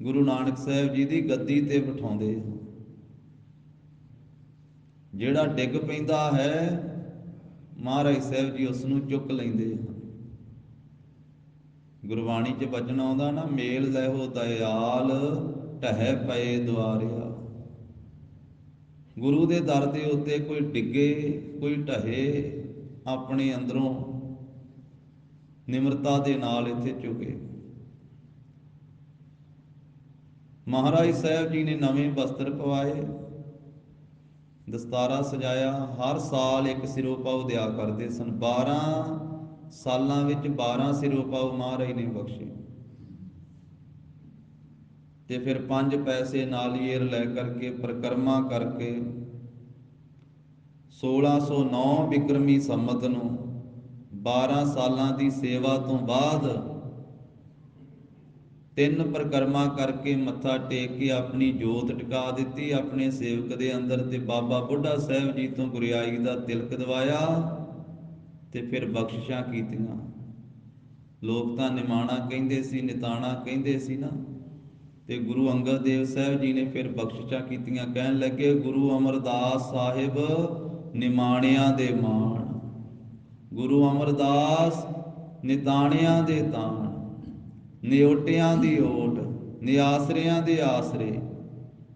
गुरु नानक साहब जी की गद्दी ते बिठाउंदे हां। ਜਿਹੜਾ ਡਿੱਗ ਪੈਂਦਾ ਹੈ ਮਹਾਰਾਜ ਸਾਹਿਬ ਜੀ ਉਸ ਨੂੰ ਚੁੱਕ ਲੈਂਦੇ ਹਨ। ਗੁਰਬਾਣੀ 'ਚ ਬਚਨ ਆਉਂਦਾ ਨਾ, ਮੇਲ ਲੈਹੋ ਦਇਆਲ ਢਹਿ ਪਏ ਦੁਆਰਿਆ। ਗੁਰੂ ਦੇ ਦਰ ਦੇ ਉੱਤੇ ਕੋਈ ਡਿੱਗੇ, ਕੋਈ ਢਹੇ, ਆਪਣੇ ਅੰਦਰੋਂ ਨਿਮਰਤਾ ਦੇ ਨਾਲ ਇੱਥੇ ਝੁਕੇ। ਮਹਾਰਾਜ ਸਾਹਿਬ ਜੀ ਨੇ ਨਵੇਂ ਵਸਤਰ ਪਵਾਏ, ਦਸਤਾਰਾ ਸਜਾਇਆ। ਹਰ ਸਾਲ ਇੱਕ ਸਿਰੋਂ ਪਾਉ ਦਿਆ ਕਰਦੇ ਸਨ। 12 ਸਾਲਾਂ ਵਿੱਚ 12 ਸਿਰੋਂ ਪਾਉ ਮਹਾਰਾਜ ਨੇ ਬਖਸ਼ੇ। ਤੇ ਫਿਰ 5 ਪੈਸੇ ਨਾਲੀਏਰ ਲੈ ਕਰਕੇ ਪਰਿਕਰਮਾ ਕਰਕੇ 1609 ਬਿਕਰਮੀ ਸੰਮਤ ਨੂੰ 12 ਸਾਲਾਂ ਦੀ ਸੇਵਾ ਤੋਂ ਬਾਅਦ 3 ਪਰਿਕਰਮਾ ਕਰਕੇ ਮੱਥਾ ਟੇਕ ਕੇ ਆਪਣੀ ਜੋਤ ਟਿਕਾ ਦਿੱਤੀ ਆਪਣੇ ਸੇਵਕ ਦੇ ਅੰਦਰ, ਤੇ ਬਾਬਾ ਬੁੱਢਾ ਸਾਹਿਬ ਜੀ ਤੋਂ ਗੁਰਿਆਈ ਦਾ ਤਿਲਕ ਦਵਾਇਆ ਤੇ ਫਿਰ ਬਖਸ਼ਿਸ਼ਾਂ ਕੀਤੀਆਂ। ਲੋਕ ਤਾਂ ਨਿਮਾਣਾ ਕਹਿੰਦੇ ਸੀ, ਨਿਤਾਣਾ ਕਹਿੰਦੇ ਸੀ ਨਾ, ਤੇ ਗੁਰੂ ਅੰਗਦ ਦੇਵ ਸਾਹਿਬ ਜੀ ਨੇ ਫਿਰ ਬਖਸ਼ਿਸ਼ਾਂ ਕੀਤੀਆਂ। ਕਹਿਣ ਲੱਗੇ, ਗੁਰੂ ਅਮਰਦਾਸ ਸਾਹਿਬ ਨਿਮਾਣਿਆਂ ਦੇ ਮਾਣ, ਗੁਰੂ ਅਮਰਦਾਸ ਨਿਤਾਣਿਆਂ ਦੇ ਤਾਣ, ਨਿਓਟਿਆਂ ਦੀ ਓਟ, ਨਿਆਸਰਿਆਂ ਦੇ ਆਸਰੇ,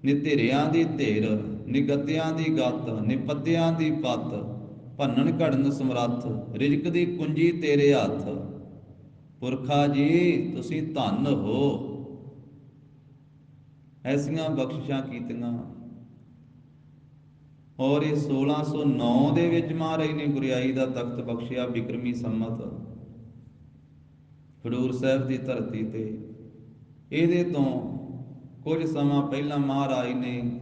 ਨਿਧਿਰਿਆਂ ਦੀ ਧਿਰ, ਨਿਗਤਿਆਂ ਦੀ ਗੱਤ, ਨਿਪੱਤਿਆਂ ਦੀ ਪੱਤ, ਭੰਨਣ ਘੜਨ ਸਮਰੱਥ, ਰਿਜ਼ਕ ਦੀ ਕੁੰਜੀ ਤੇਰੇ ਹੱਥ। ਪੁਰਖਾ ਜੀ ਤੁਸੀਂ ਧੰਨ ਹੋ। ਐਸੀਆਂ ਬਖਸ਼ਿਸ਼ਾਂ ਕੀਤੀਆਂ। ਔਰ ਇਹ 1609 ਦੇ ਵਿੱਚ ਮਹਾਰਾਜ ਨੇ ਗੁਰਿਆਈ ਦਾ ਤਖਤ ਬਖਸ਼ਿਆ, ਬਿਕਰਮੀ ਸੰਮਤ, ਖਡੂਰ ਸਾਹਿਬ ਦੀ ਧਰਤੀ ਤੇ। ਇਹਦੇ ਤੋਂ ਕੁਝ ਸਮਾਂ ਪਹਿਲਾਂ ਮਹਾਰਾਜ ਨੇ,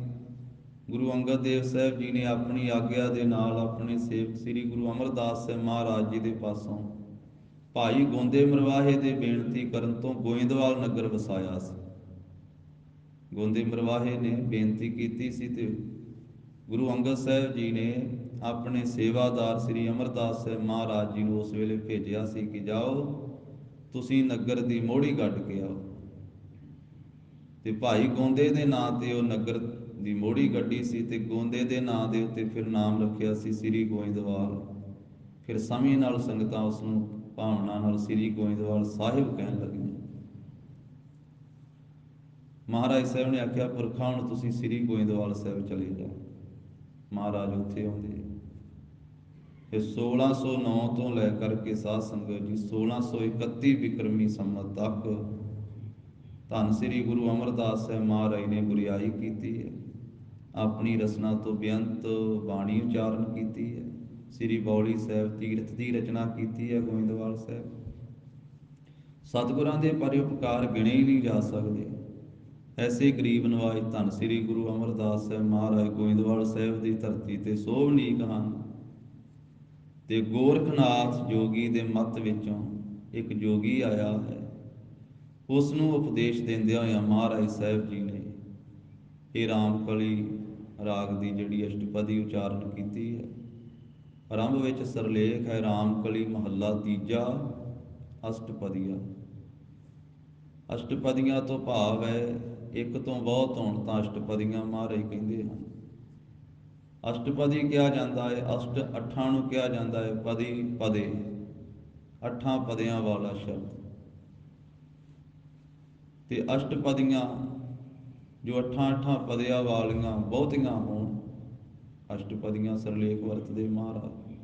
ਗੁਰੂ ਅੰਗਦ ਦੇਵ ਸਾਹਿਬ ਜੀ ਨੇ ਆਪਣੀ ਆਗਿਆ ਦੇ ਨਾਲ ਆਪਣੇ ਸੇਵਕ ਸ੍ਰੀ ਗੁਰੂ ਅਮਰਦਾਸ ਸਾਹਿਬ ਮਹਾਰਾਜ ਜੀ ਦੇ ਪਾਸੋਂ ਭਾਈ ਗੋਂਦੇ ਮਰਵਾਹੇ ਦੇ ਬੇਨਤੀ ਕਰਨ ਤੋਂ ਗੋਇੰਦਵਾਲ ਨਗਰ ਵਸਾਇਆ ਸੀ। ਗੋਂਦੇ ਮਰਵਾਹੇ ਨੇ ਬੇਨਤੀ ਕੀਤੀ ਸੀ ਤੇ ਗੁਰੂ ਅੰਗਦ ਸਾਹਿਬ ਜੀ ਨੇ ਆਪਣੇ ਸੇਵਾਦਾਰ ਸ੍ਰੀ ਅਮਰਦਾਸ ਸਾਹਿਬ ਮਹਾਰਾਜ ਜੀ ਨੂੰ ਉਸ ਵੇਲੇ ਭੇਜਿਆ ਸੀ ਕਿ ਜਾਓ ਤੁਸੀਂ ਨਗਰ ਦੀ ਮੋਹੜੀ ਗੱਡ ਕੇ ਆਓ। ਤੇ ਭਾਈ ਗੋਂਦੇ ਦੇ ਨਾਂ ਤੇ ਉਹ ਨਗਰ ਦੀ ਮੋਹੜੀ ਗੱਡੀ ਸੀ ਤੇ ਗੋਂਦੇ ਦੇ ਨਾਂ ਦੇ ਉੱਤੇ ਫਿਰ ਨਾਮ ਰੱਖਿਆ ਸੀ ਸ੍ਰੀ ਗੋਇੰਦਵਾਲ। ਫਿਰ ਸਮੇਂ ਨਾਲ ਸੰਗਤਾਂ ਉਸ ਨੂੰ ਭਾਵਨਾ ਨਾਲ ਸ੍ਰੀ ਗੋਇੰਦਵਾਲ ਸਾਹਿਬ ਕਹਿਣ ਲੱਗੀਆਂ। ਮਹਾਰਾਜ ਸਾਹਿਬ ਨੇ ਆਖਿਆ, ਪੁਰਖਾਂ ਹੁਣ ਤੁਸੀਂ ਸ੍ਰੀ ਗੋਇੰਦਵਾਲ ਸਾਹਿਬ ਚਲੇ ਜਾਓ। ਮਹਾਰਾਜ ਉੱਥੇ ਆਉਂਦੇ। ਫਿਰ 1609 ਤੋਂ ਲੈ ਕਰਕੇ ਸਾਧ ਸੰਗਤ ਜੀ 1631 ਬਿਕਰਮੀ ਸੰਮਤ ਤੱਕ ਧੰਨ ਸ੍ਰੀ ਗੁਰੂ ਅਮਰਦਾਸ ਸਾਹਿਬ ਮਹਾਰਾਜ ਨੇ ਗੁਰਿਆਈ ਕੀਤੀ ਹੈ। ਆਪਣੀ ਰਸਨਾ ਤੋਂ ਬੇਅੰਤ ਬਾਣੀ ਉਚਾਰਨ ਕੀਤੀ ਹੈ। ਸ੍ਰੀ ਬੌਲੀ ਸਾਹਿਬ ਤੀਰਥ ਦੀ ਰਚਨਾ ਕੀਤੀ ਹੈ ਗੋਇੰਦਵਾਲ ਸਾਹਿਬ। ਸਤਿਗੁਰਾਂ ਦੇ ਪਰਉਪਕਾਰ ਗਿਣੇ ਹੀ ਨਹੀਂ ਜਾ ਸਕਦੇ। ਐਸੇ ਗਰੀਬ ਨਵਾਜ ਧੰਨ ਸ੍ਰੀ ਗੁਰੂ ਅਮਰਦਾਸ ਸਾਹਿਬ ਮਹਾਰਾਜ ਗੋਇੰਦਵਾਲ ਸਾਹਿਬ ਦੀ ਧਰਤੀ ਤੇ ਸੋਭਨੀਕ ਹਨ। ਤੇ ਗੋਰਖਨਾਥ ਜੋਗੀ ਦੇ ਮੱਤ ਵਿੱਚੋਂ ਇੱਕ ਜੋਗੀ ਆਇਆ ਹੈ। ਉਸ ਨੂੰ ਉਪਦੇਸ਼ ਦਿੰਦਿਆਂ ਹੋਇਆਂ ਮਹਾਰਾਜ ਸਾਹਿਬ ਜੀ ਨੇ ਇਹ ਰਾਮਕਲੀ ਰਾਗ ਦੀ ਜਿਹੜੀ ਅਸ਼ਟਪਦੀ ਉਚਾਰਨ ਕੀਤੀ ਹੈ। ਆਰੰਭ ਵਿੱਚ ਸਰਲੇਖ ਹੈ, ਰਾਮਕਲੀ ਮਹੱਲਾ ਤੀਜਾ, ਅਸ਼ਟਪਦੀਆ। ਅਸ਼ਟਪਦੀਆਂ ਤੋਂ ਭਾਵ ਹੈ ਇੱਕ ਤੋਂ ਬਹੁਤ ਹੋਣ ਤਾਂ ਅਸ਼ਟਪਦੀਆਂ ਮਹਾਰਾਜ ਕਹਿੰਦੇ ਹਨ। ਅਸ਼ਟਪਦੀ ਕਿਹਾ ਜਾਂਦਾ ਹੈ, ਅਸ਼ਟ ਅੱਠਾਂ ਨੂੰ ਕਿਹਾ ਜਾਂਦਾ ਹੈ, ਪਦੀ ਪਦੇ, ਅੱਠਾਂ ਪਦਿਆਂ ਵਾਲਾ ਸ਼ਬਦ। ਤੇ ਅਸ਼ਟਪਦੀਆਂ ਜੋ ਅੱਠਾਂ ਪਦਿਆਂ ਵਾਲੀਆਂ ਬਹੁਤੀਆਂ ਹੋਣ, ਅਸ਼ਟਪਦੀਆਂ ਸਰਲੇਖ ਵਰਤਦੇ ਮਹਾਰਾਜ।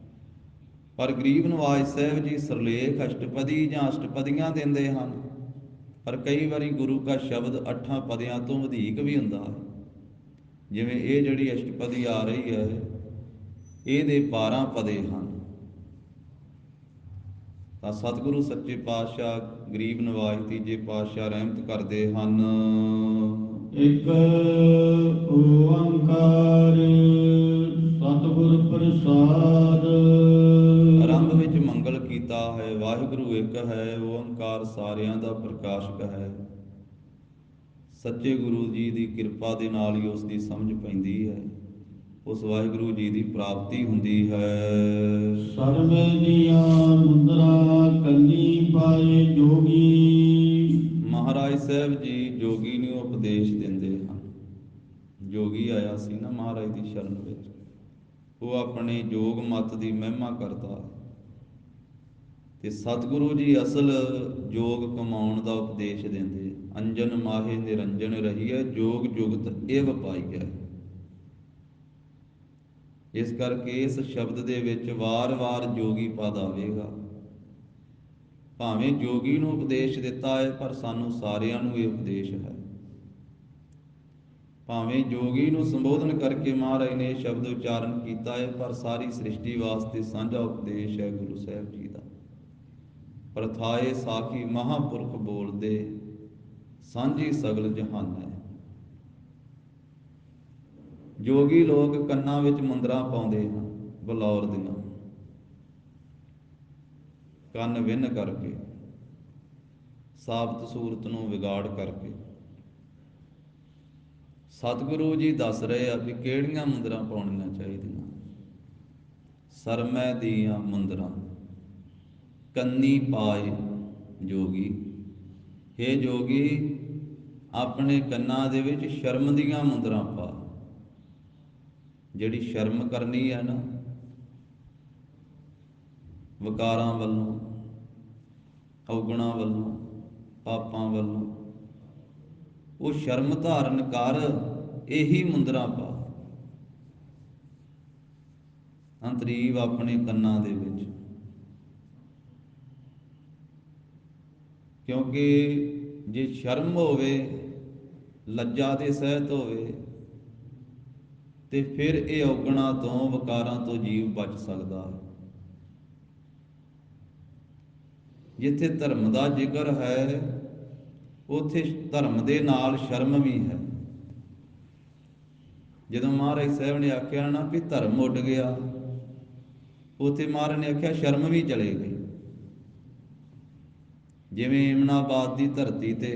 ਪਰ ਗਰੀਬ ਨਵਾਜ ਸਾਹਿਬ ਜੀ ਸਰਲੇਖ ਅਸ਼ਟਪਦੀ ਜਾਂ ਅਸ਼ਟਪਦੀਆਂ ਦਿੰਦੇ ਹਨ। ਪਰ ਕਈ ਵਾਰੀ ਗੁਰੂ ਕਾ ਸ਼ਬਦ ਅੱਠਾਂ ਪਦਿਆਂ ਤੋਂ ਵਧੇਕ ਵੀ ਹੁੰਦਾ ਹੈ। ਜਿਵੇਂ ਇਹ ਜਿਹੜੀ ਅਸ਼ਟਪਦੀ ਆ ਰਹੀ ਹੈ, ਇਹਦੇ 12 ਪਦੇ ਹਨ। ਤਾਂ ਸਤਿਗੁਰੂ ਸੱਚੇ ਪਾਤਸ਼ਾਹ ਗਰੀਬ ਨਵਾਜ ਤੀਜੇ ਪਾਤਸ਼ਾਹ ਰਹਿਮਤ ਕਰਦੇ ਹਨ। ਇੱਕ ਓੰਕਾਰ ਸਤਿਗੁਰ ਪ੍ਰਸਾਦ। ਆਰੰਭ ਵਿੱਚ ਮੰਗਲ ਕੀਤਾ ਹੈ, ਵਾਹਿਗੁਰੂ ਇੱਕ ਹੈ, ਓੰਕਾਰ ਸਾਰਿਆਂ ਦਾ ਪ੍ਰਕਾਸ਼ਕ ਹੈ। ਸੱਚੇ ਗੁਰੂ ਜੀ ਦੀ ਕਿਰਪਾ ਦੇ ਨਾਲ ਹੀ ਉਸ ਦੀ ਸਮਝ ਪੈਂਦੀ ਹੈ, ਉਸ ਵਾਹਿਗੁਰੂ ਜੀ ਦੀ ਪ੍ਰਾਪਤੀ ਹੁੰਦੀ ਹੈ। ਸਰਵੇ ਦੀਆਂ ਮੁੰਦਰਾ ਕੰਨੀ ਪਾਏ ਜੋਗੀ। ਮਹਾਰਾਜ ਸਾਹਿਬ ਜੀ ਜੋਗੀ ਨੂੰ ਉਪਦੇਸ਼ ਦਿੰਦੇ ਹਨ। ਜੋਗੀ ਆਇਆ ਸੀ ਨਾ ਮਹਾਰਾਜ ਦੀ ਸ਼ਰਨ ਵਿੱਚ, ਉਹ ਆਪਣੇ ਜੋਗ ਮਤ ਦੀ ਮਹਿਮਾ ਕਰਦਾ ਹੈ। ਤੇ ਸਤਿਗੁਰੂ ਜੀ ਅਸਲ ਜੋਗ ਕਮਾਉਣ ਦਾ ਉਪਦੇਸ਼ ਦਿੰਦੇ। ਅੰਜਨ ਮਾਹੇ ਨਿਰੰਜਨ ਰਹੀਐ, ਜੋਗ ਜੁਗਤ ਇਵ ਪਾਈਐ। ਇਸ ਕਰਕੇ ਇਸ ਸ਼ਬਦ ਦੇ ਵਿੱਚ ਵਾਰ-ਵਾਰ ਜੋਗੀ ਪਦ ਆਵੇਗਾ। ਭਾਵੇਂ ਜੋਗੀ ਨੂੰ ਉਪਦੇਸ਼ ਦਿੱਤਾ ਹੈ, ਪਰ ਸਾਨੂੰ ਸਾਰਿਆਂ ਨੂੰ ਇਹ ਉਪਦੇਸ਼ ਹੈ। ਭਾਵੇਂ ਜੋਗੀ ਨੂੰ ਸੰਬੋਧਨ ਕਰਕੇ ਮਹਾਰਾਜ ਨੇ ਇਹ ਸ਼ਬਦ ਉਚਾਰਨ ਕੀਤਾ ਹੈ, ਪਰ ਸਾਰੀ ਸ੍ਰਿਸ਼ਟੀ ਵਾਸਤੇ ਸਾਂਝਾ ਉਪਦੇਸ਼ ਹੈ ਗੁਰੂ ਸਾਹਿਬ ਜੀ ਦਾ। ਪ੍ਰਥਾਏ ਸਾਖੀ ਮਹਾਂਪੁਰਖ ਬੋਲਦੇ, ਸਾਂਝੀ ਸਗਲ ਜਹਾਨ ਹੈ। ਜੋਗੀ ਲੋਕ ਕੰਨਾਂ ਵਿੱਚ ਮੁੰਦਰਾਂ ਪਾਉਂਦੇ ਹਨ, ਬਲੌਰ ਦੀਆਂ, ਕੰਨ ਵਿੰਨ ਕਰਕੇ, ਸਾਬਤ ਸੂਰਤ ਨੂੰ ਵਿਗਾੜ ਕਰਕੇ। ਸਤਿਗੁਰੂ ਜੀ ਦੱਸ ਰਹੇ ਆ ਵੀ ਕਿਹੜੀਆਂ ਮੁੰਦਰਾਂ ਪਾਉਣੀਆਂ ਚਾਹੀਦੀਆਂ। ਸਰਮੈ ਦੀਆਂ ਮੁੰਦਰਾਂ ਕੰਨੀ ਪਾਏ ਜੋਗੀ। ਹੇ ਜੋਗੀ, ਆਪਣੇ ਕੰਨਾਂ ਦੇ ਵਿੱਚ ਸ਼ਰਮ ਦੀਆਂ ਮੁੰਦਰਾਂ ਪਾ। ਜਿਹੜੀ ਸ਼ਰਮ ਕਰਨੀ ਹੈ ਨਾ, ਵਿਕਾਰਾਂ ਵੱਲੋਂ, ਔਗੁਣਾਂ ਵੱਲੋਂ, ਪਾਪਾਂ ਵੱਲੋਂ, ਉਹ ਸ਼ਰਮ ਧਾਰਨ ਕਰ, ਇਹੀ ਮੁੰਦਰਾਂ ਪਾ ਅੰਤਰੀਵ ਆਪਣੇ ਕੰਨਾਂ ਦੇ ਵਿੱਚ। ਕਿਉਂਕਿ ਜੇ ਸ਼ਰਮ ਹੋਵੇ, ਲੱਜਾ ਦੇ ਸਹਿਤ ਹੋਵੇ, ਤੇ ਫਿਰ ਇਹ ਔਗੁਣਾਂ ਤੋਂ, ਵਿਕਾਰਾਂ ਤੋਂ ਜੀਵ ਬਚ ਸਕਦਾ ਹੈ। ਜਿੱਥੇ ਧਰਮ ਦਾ ਜ਼ਿਕਰ ਹੈ, ਉੱਥੇ ਧਰਮ ਦੇ ਨਾਲ ਸ਼ਰਮ ਵੀ ਹੈ। ਜਦੋਂ ਮਹਾਰਾਜ ਸਾਹਿਬ ਨੇ ਆਖਿਆ ਨਾ ਵੀ ਧਰਮ ਉੱਡ ਗਿਆ, ਉੱਥੇ ਮਹਾਰਾਜ ਨੇ ਆਖਿਆ ਸ਼ਰਮ ਵੀ ਚਲੇ ਗਈ। ਜਿਵੇਂ ਇਮਨਾਬਾਦ ਦੀ ਧਰਤੀ ਤੇ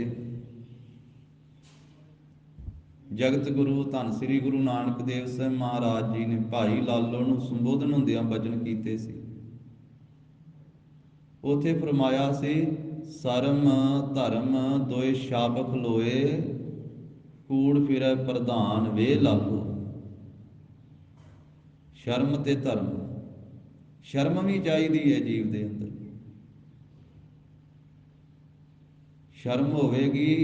ਜਗਤ ਗੁਰੂ ਧੰਨ ਸ੍ਰੀ ਗੁਰੂ ਨਾਨਕ ਦੇਵ ਸਾਹਿਬ ਮਹਾਰਾਜ ਜੀ ਨੇ ਭਾਈ ਲਾਲੋ ਨੂੰ ਸੰਬੋਧਨ ਹੁੰਦਿਆਂ ਬਚਨ ਕੀਤੇ ਸੀ। ਉੱਥੇ ਫਰਮਾਇਆ ਸੀ, ਸਰਮ ਧਰਮ ਦੋਏ ਛਾਪ ਖਲੋਏ, ਕੂੜ ਫਿਰੈ ਪ੍ਰਧਾਨ ਵੇ ਲਾਲੋ। ਸ਼ਰਮ ਤੇ ਧਰਮ, ਸ਼ਰਮ ਵੀ ਚਾਹੀਦੀ ਹੈ ਜੀਵ ਦੇ ਅੰਦਰ। ਸ਼ਰਮ ਹੋਵੇਗੀ